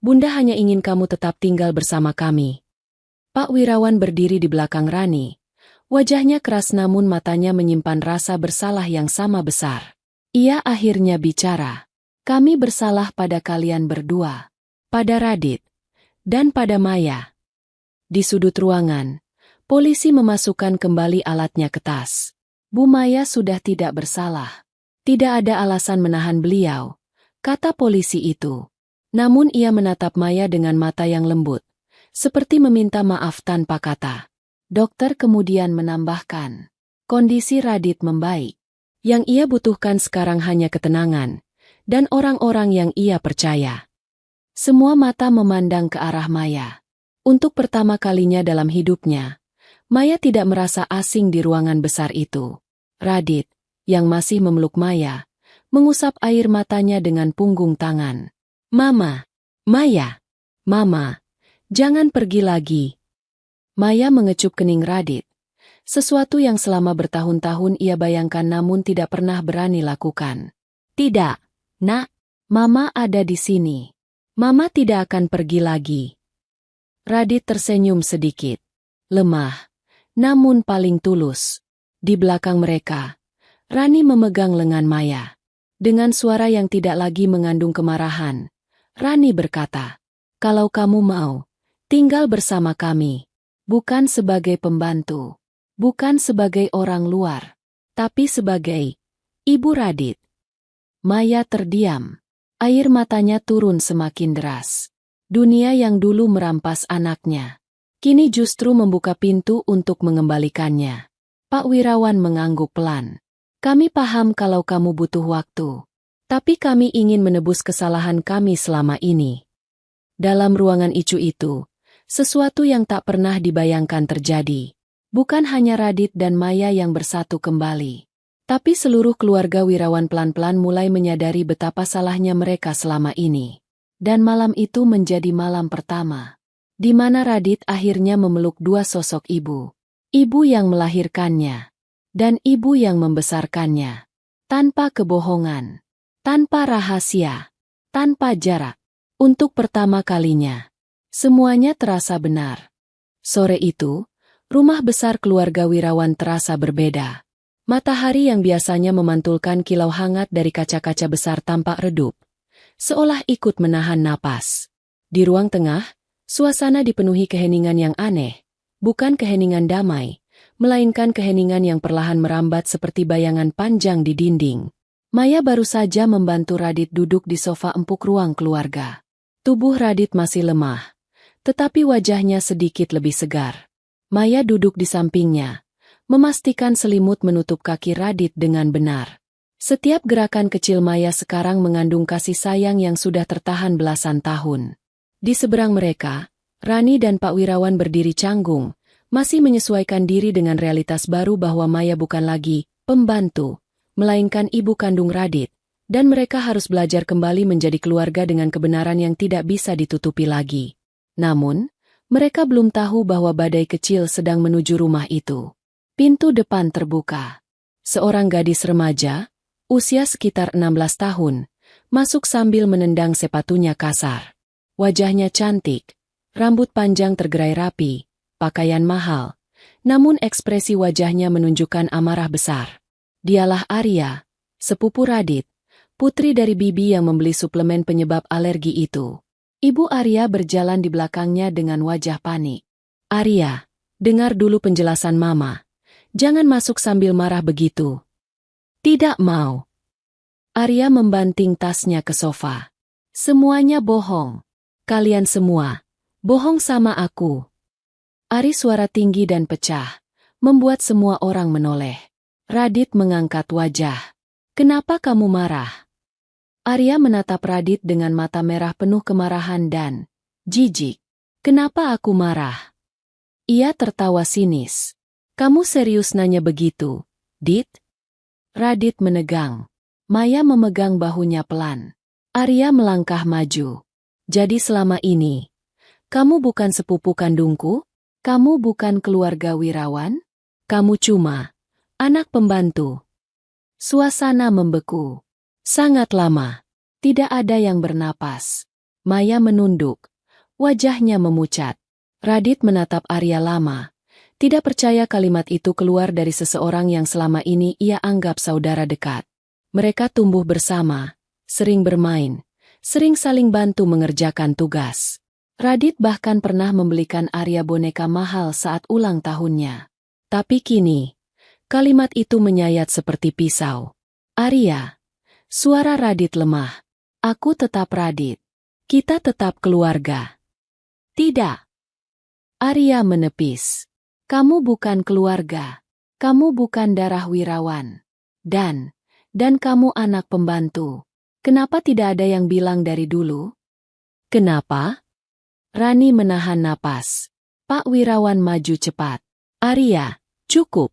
Bunda hanya ingin kamu tetap tinggal bersama kami. Pak Wirawan berdiri di belakang Rani. Wajahnya keras namun matanya menyimpan rasa bersalah yang sama besar. Ia akhirnya bicara. Kami bersalah pada kalian berdua. Pada Radit. Dan pada Maya. Di sudut ruangan, polisi memasukkan kembali alatnya ke tas. Bu Maya sudah tidak bersalah. Tidak ada alasan menahan beliau, kata polisi itu. Namun ia menatap Maya dengan mata yang lembut, seperti meminta maaf tanpa kata. Dokter kemudian menambahkan, kondisi Radit membaik. Yang ia butuhkan sekarang hanya ketenangan. dan orang-orang yang ia percaya. Semua mata memandang ke arah Maya. Untuk pertama kalinya dalam hidupnya, Maya tidak merasa asing di ruangan besar itu. Radit, yang masih memeluk Maya, mengusap air matanya dengan punggung tangan. "Mama, Maya, Mama, jangan pergi lagi." Maya mengecup kening Radit. Sesuatu yang selama bertahun-tahun ia bayangkan namun tidak pernah berani lakukan. "Tidak, Nak, Mama ada di sini. Mama tidak akan pergi lagi." Radit tersenyum sedikit. Lemah, namun paling tulus. Di belakang mereka, Rani memegang lengan Maya. Dengan suara yang tidak lagi mengandung kemarahan, Rani berkata, "Kalau kamu mau, tinggal bersama kami. Bukan sebagai pembantu, bukan sebagai orang luar, tapi sebagai Ibu Radit." Maya terdiam. Air matanya turun semakin deras. Dunia yang dulu merampas anaknya, kini justru membuka pintu untuk mengembalikannya. Pak Wirawan mengangguk pelan. "Kami paham kalau kamu butuh waktu. Tapi kami ingin menebus kesalahan kami selama ini." Dalam ruangan icu itu, sesuatu yang tak pernah dibayangkan terjadi. Bukan hanya Radit dan Maya yang bersatu kembali, tapi seluruh keluarga Wirawan pelan-pelan mulai menyadari betapa salahnya mereka selama ini. Dan malam itu menjadi malam pertama, di mana Radit akhirnya memeluk dua sosok ibu. Ibu yang melahirkannya, dan ibu yang membesarkannya. Tanpa kebohongan, tanpa rahasia, tanpa jarak. Untuk pertama kalinya, semuanya terasa benar. Sore itu, rumah besar keluarga Wirawan terasa berbeda. Matahari yang biasanya memantulkan kilau hangat dari kaca-kaca besar tampak redup, seolah ikut menahan napas. Di ruang tengah, suasana dipenuhi keheningan yang aneh, bukan keheningan damai, melainkan keheningan yang perlahan merambat seperti bayangan panjang di dinding. Maya baru saja membantu Radit duduk di sofa empuk ruang keluarga. Tubuh Radit masih lemah, tetapi wajahnya sedikit lebih segar. Maya duduk di sampingnya, memastikan selimut menutup kaki Radit dengan benar. Setiap gerakan kecil Maya sekarang mengandung kasih sayang yang sudah tertahan belasan tahun. Di seberang mereka, Rani dan Pak Wirawan berdiri canggung, masih menyesuaikan diri dengan realitas baru bahwa Maya bukan lagi pembantu, melainkan ibu kandung Radit, dan mereka harus belajar kembali menjadi keluarga dengan kebenaran yang tidak bisa ditutupi lagi. Namun, mereka belum tahu bahwa badai kecil sedang menuju rumah itu. Pintu depan terbuka. Seorang gadis remaja, usia sekitar 16 tahun, masuk sambil menendang sepatunya kasar. Wajahnya cantik, rambut panjang tergerai rapi, pakaian mahal, namun ekspresi wajahnya menunjukkan amarah besar. Dialah Arya, sepupu Radit, putri dari bibi yang membeli suplemen penyebab alergi itu. Ibu Arya berjalan di belakangnya dengan wajah panik. "Arya, dengar dulu penjelasan Mama. Jangan masuk sambil marah begitu." "Tidak mau." Arya membanting tasnya ke sofa. "Semuanya bohong. Kalian semua bohong sama aku." Ari suara tinggi dan pecah, membuat semua orang menoleh. Radit mengangkat wajah. "Kenapa kamu marah?" Arya menatap Radit dengan mata merah penuh kemarahan dan jijik. "Kenapa aku marah?" Ia tertawa sinis. "Kamu serius nanya begitu, Dit?" Radit menegang. Maya memegang bahunya pelan. Arya melangkah maju. "Jadi selama ini, kamu bukan sepupu kandungku? Kamu bukan keluarga Wirawan? Kamu cuma anak pembantu." Suasana membeku. Sangat lama. Tidak ada yang bernapas. Maya menunduk. Wajahnya memucat. Radit menatap Arya lama. Tidak percaya kalimat itu keluar dari seseorang yang selama ini ia anggap saudara dekat. Mereka tumbuh bersama, sering bermain, sering saling bantu mengerjakan tugas. Radit bahkan pernah membelikan Arya boneka mahal saat ulang tahunnya. Tapi kini, kalimat itu menyayat seperti pisau. "Arya." Suara Radit lemah. "Aku tetap Radit. Kita tetap keluarga." "Tidak." Arya menepis. "Kamu bukan keluarga. Kamu bukan darah Wirawan. Dan kamu anak pembantu." Kenapa tidak ada yang bilang dari dulu? Kenapa? Rani menahan napas. Pak Wirawan maju cepat. Arya, cukup.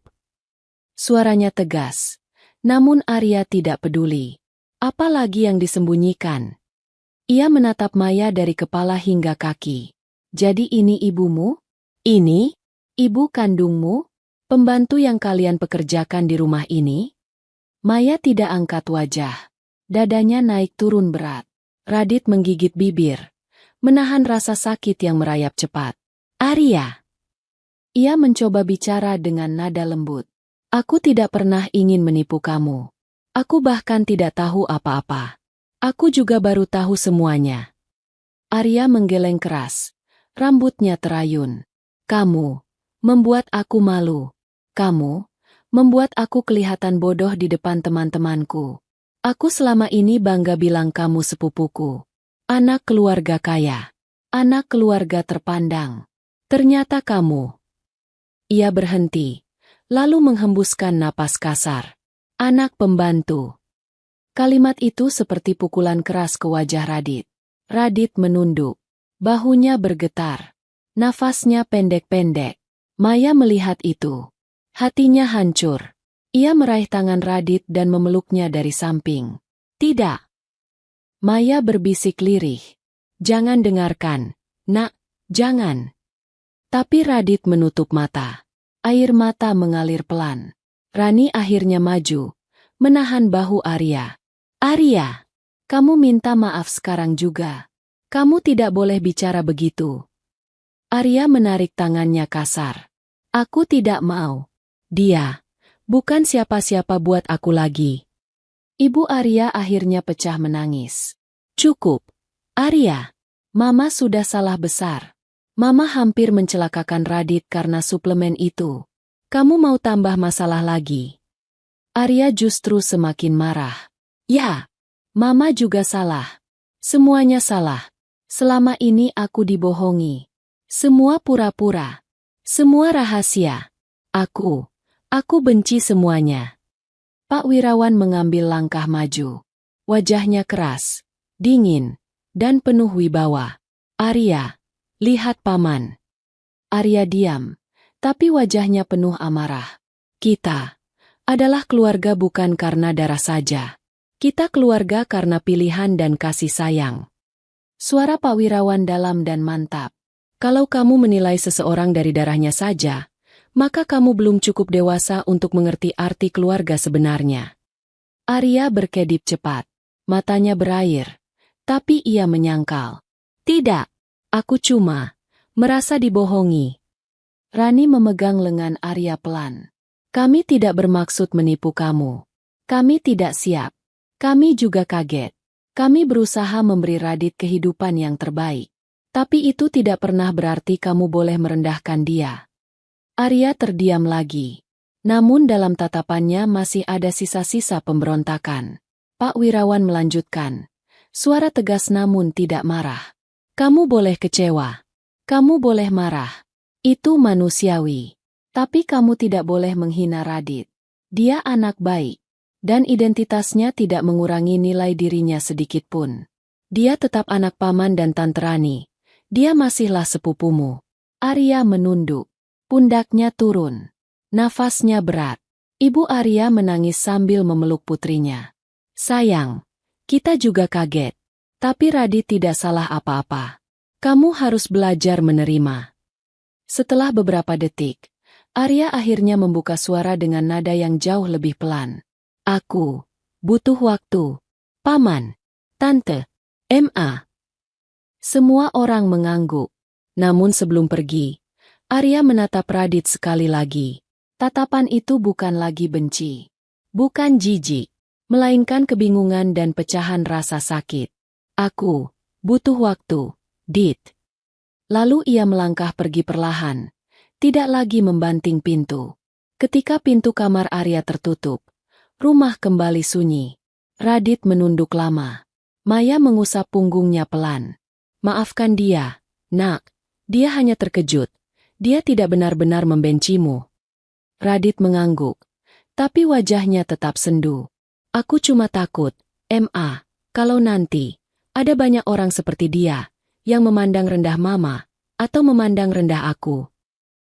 Suaranya tegas. Namun Arya tidak peduli. Apalagi yang disembunyikan. Ia menatap Maya dari kepala hingga kaki. Jadi ini ibumu? Ini? Ibu kandungmu? Pembantu yang kalian pekerjakan di rumah ini? Maya tidak angkat wajah. Dadanya naik turun berat. Radit menggigit bibir. Menahan rasa sakit yang merayap cepat. Arya. Ia mencoba bicara dengan nada lembut. Aku tidak pernah ingin menipu kamu. Aku bahkan tidak tahu apa-apa. Aku juga baru tahu semuanya. Arya menggeleng keras. Rambutnya terayun. Kamu membuat aku malu. Kamu membuat aku kelihatan bodoh di depan teman-temanku. Aku selama ini bangga bilang kamu sepupuku. Anak keluarga kaya. Anak keluarga terpandang. Ternyata kamu. Ia berhenti. Lalu menghembuskan napas kasar. Anak pembantu. Kalimat itu seperti pukulan keras ke wajah Radit. Radit menunduk. Bahunya bergetar. Nafasnya pendek-pendek. Maya melihat itu. Hatinya hancur. Ia meraih tangan Radit dan memeluknya dari samping. Tidak. Maya berbisik lirih. Jangan dengarkan. Nak, jangan. Tapi Radit menutup mata. Air mata mengalir pelan. Rani akhirnya maju. Menahan bahu Arya. Arya, kamu minta maaf sekarang juga. Kamu tidak boleh bicara begitu. Arya menarik tangannya kasar. Aku tidak mau. Dia bukan siapa-siapa buat aku lagi. Ibu Arya akhirnya pecah menangis. Cukup. Arya, Mama sudah salah besar. Mama hampir mencelakakan Radit karena suplemen itu. Kamu mau tambah masalah lagi. Arya justru semakin marah. Ya, Mama juga salah. Semuanya salah. Selama ini aku dibohongi. Semua pura-pura. Semua rahasia. Aku benci semuanya. Pak Wirawan mengambil langkah maju. Wajahnya keras, dingin, dan penuh wibawa. Arya, lihat Paman. Arya diam, tapi wajahnya penuh amarah. Kita adalah keluarga bukan karena darah saja. Kita keluarga karena pilihan dan kasih sayang. Suara Pak Wirawan dalam dan mantap. Kalau kamu menilai seseorang dari darahnya saja, maka kamu belum cukup dewasa untuk mengerti arti keluarga sebenarnya. Arya berkedip cepat. Matanya berair. Tapi ia menyangkal. Tidak, aku cuma merasa dibohongi. Rani memegang lengan Arya pelan. Kami tidak bermaksud menipu kamu. Kami tidak siap. Kami juga kaget. Kami berusaha memberi Radit kehidupan yang terbaik. Tapi itu tidak pernah berarti kamu boleh merendahkan dia. Arya terdiam lagi. Namun dalam tatapannya masih ada sisa-sisa pemberontakan. Pak Wirawan melanjutkan. Suara tegas namun tidak marah. Kamu boleh kecewa. Kamu boleh marah. Itu manusiawi. Tapi kamu tidak boleh menghina Radit. Dia anak baik. Dan identitasnya tidak mengurangi nilai dirinya sedikitpun. Dia tetap anak Paman dan Tante Rani. Dia masihlah sepupumu. Arya menunduk. Pundaknya turun. Nafasnya berat. Ibu Arya menangis sambil memeluk putrinya. Sayang, kita juga kaget. Tapi Radit tidak salah apa-apa. Kamu harus belajar menerima. Setelah beberapa detik, Arya akhirnya membuka suara dengan nada yang jauh lebih pelan. Aku butuh waktu. Paman, Tante, Ma. Semua orang mengangguk. Namun sebelum pergi, Arya menatap Radit sekali lagi. Tatapan itu bukan lagi benci. Bukan jijik. Melainkan kebingungan dan pecahan rasa sakit. Aku butuh waktu, Dit. Lalu ia melangkah pergi perlahan. Tidak lagi membanting pintu. Ketika pintu kamar Arya tertutup, rumah kembali sunyi. Radit menunduk lama. Maya mengusap punggungnya pelan. Maafkan dia, Nak. Dia hanya terkejut. Dia tidak benar-benar membencimu. Radit mengangguk. Tapi wajahnya tetap sendu. Aku cuma takut, Ma. Kalau nanti ada banyak orang seperti dia yang memandang rendah Mama atau memandang rendah aku.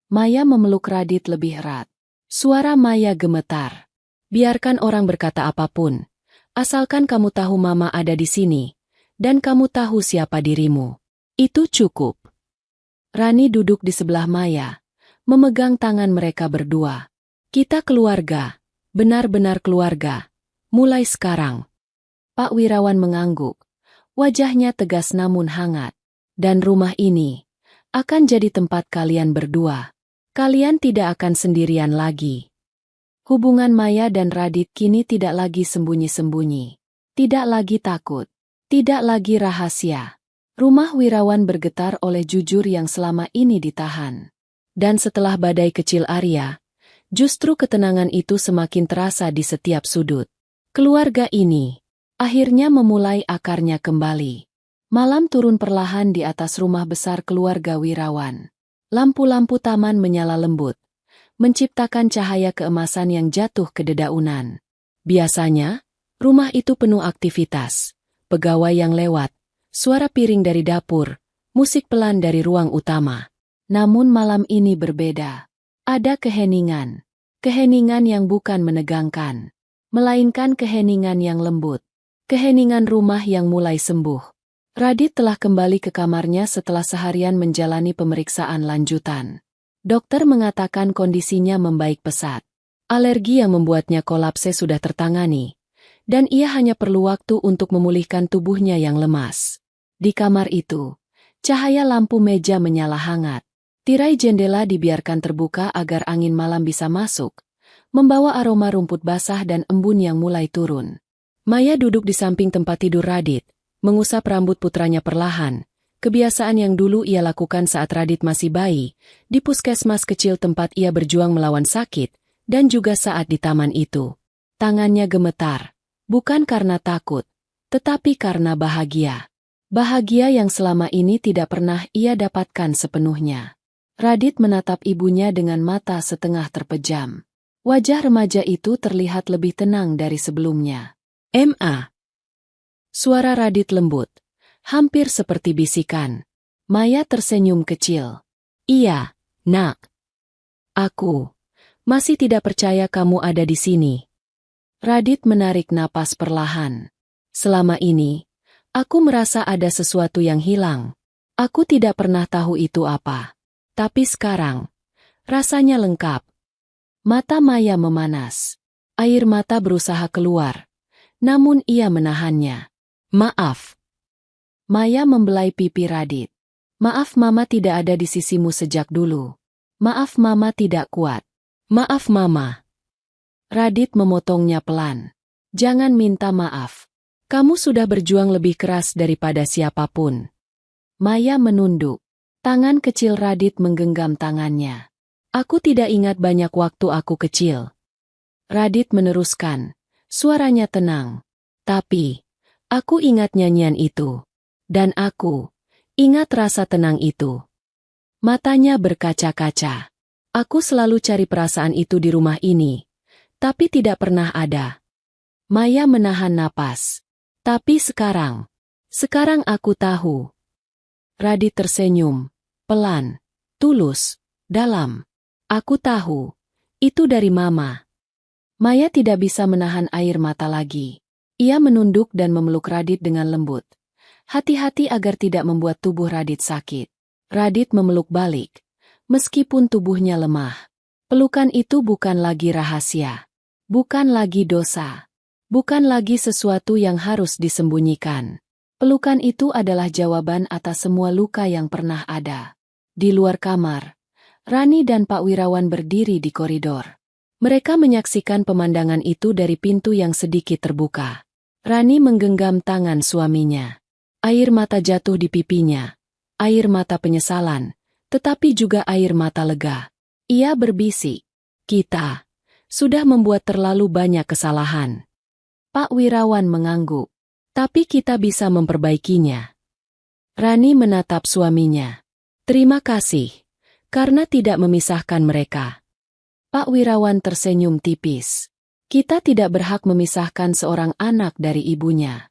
Maya memeluk Radit lebih erat. Suara Maya gemetar. Biarkan orang berkata apapun, asalkan kamu tahu Mama ada di sini, dan kamu tahu siapa dirimu. Itu cukup. Rani duduk di sebelah Maya, memegang tangan mereka berdua. Kita keluarga, benar-benar keluarga, mulai sekarang. Pak Wirawan mengangguk, wajahnya tegas namun hangat. Dan rumah ini akan jadi tempat kalian berdua. Kalian tidak akan sendirian lagi. Hubungan Maya dan Radit kini tidak lagi sembunyi-sembunyi. Tidak lagi takut. Tidak lagi rahasia. Rumah Wirawan bergetar oleh jujur yang selama ini ditahan. Dan setelah badai kecil Arya, justru ketenangan itu semakin terasa di setiap sudut. Keluarga ini akhirnya memulai akarnya kembali. Malam turun perlahan di atas rumah besar keluarga Wirawan. Lampu-lampu taman menyala lembut, menciptakan cahaya keemasan yang jatuh ke dedaunan. Biasanya, rumah itu penuh aktivitas, pegawai yang lewat, suara piring dari dapur, musik pelan dari ruang utama. Namun malam ini berbeda. Ada keheningan. Keheningan yang bukan menegangkan, melainkan keheningan yang lembut. Keheningan rumah yang mulai sembuh. Radit telah kembali ke kamarnya setelah seharian menjalani pemeriksaan lanjutan. Dokter mengatakan kondisinya membaik pesat. Alergi yang membuatnya kolapse sudah tertangani, dan ia hanya perlu waktu untuk memulihkan tubuhnya yang lemas. Di kamar itu, cahaya lampu meja menyala hangat. Tirai jendela dibiarkan terbuka agar angin malam bisa masuk, membawa aroma rumput basah dan embun yang mulai turun. Maya duduk di samping tempat tidur Radit, mengusap rambut putranya perlahan, kebiasaan yang dulu ia lakukan saat Radit masih bayi, di puskesmas kecil tempat ia berjuang melawan sakit, dan juga saat di taman itu. Tangannya gemetar, bukan karena takut, tetapi karena bahagia. Bahagia yang selama ini tidak pernah ia dapatkan sepenuhnya. Radit menatap ibunya dengan mata setengah terpejam. Wajah remaja itu terlihat lebih tenang dari sebelumnya. "Ma." Suara Radit lembut, hampir seperti bisikan. Maya tersenyum kecil. "Iya, nak. Aku masih tidak percaya kamu ada di sini." Radit menarik napas perlahan. "Selama ini, aku merasa ada sesuatu yang hilang. Aku tidak pernah tahu itu apa. Tapi sekarang, rasanya lengkap." Mata Maya memanas. Air mata berusaha keluar, namun ia menahannya. "Maaf." Maya membelai pipi Radit. "Maaf Mama tidak ada di sisimu sejak dulu. Maaf Mama tidak kuat. Maaf Mama." Radit memotongnya pelan. "Jangan minta maaf. Kamu sudah berjuang lebih keras daripada siapapun." Maya menunduk. Tangan kecil Radit menggenggam tangannya. "Aku tidak ingat banyak waktu aku kecil." Radit meneruskan, suaranya tenang. "Tapi aku ingat nyanyian itu. Dan aku ingat rasa tenang itu." Matanya berkaca-kaca. "Aku selalu cari perasaan itu di rumah ini, tapi tidak pernah ada." Maya menahan napas. "Tapi sekarang aku tahu." Radit tersenyum, pelan, tulus, dalam. "Aku tahu. Itu dari Mama." Maya tidak bisa menahan air mata lagi. Ia menunduk dan memeluk Radit dengan lembut. Hati-hati agar tidak membuat tubuh Radit sakit. Radit memeluk balik, meskipun tubuhnya lemah. Pelukan itu bukan lagi rahasia. Bukan lagi dosa. Bukan lagi sesuatu yang harus disembunyikan. Pelukan itu adalah jawaban atas semua luka yang pernah ada. Di luar kamar, Rani dan Pak Wirawan berdiri di koridor. Mereka menyaksikan pemandangan itu dari pintu yang sedikit terbuka. Rani menggenggam tangan suaminya. Air mata jatuh di pipinya. Air mata penyesalan, tetapi juga air mata lega. Ia berbisik, "Kita sudah membuat terlalu banyak kesalahan." Pak Wirawan mengangguk. "Tapi kita bisa memperbaikinya." Rani menatap suaminya. "Terima kasih, karena tidak memisahkan mereka." Pak Wirawan tersenyum tipis. "Kita tidak berhak memisahkan seorang anak dari ibunya.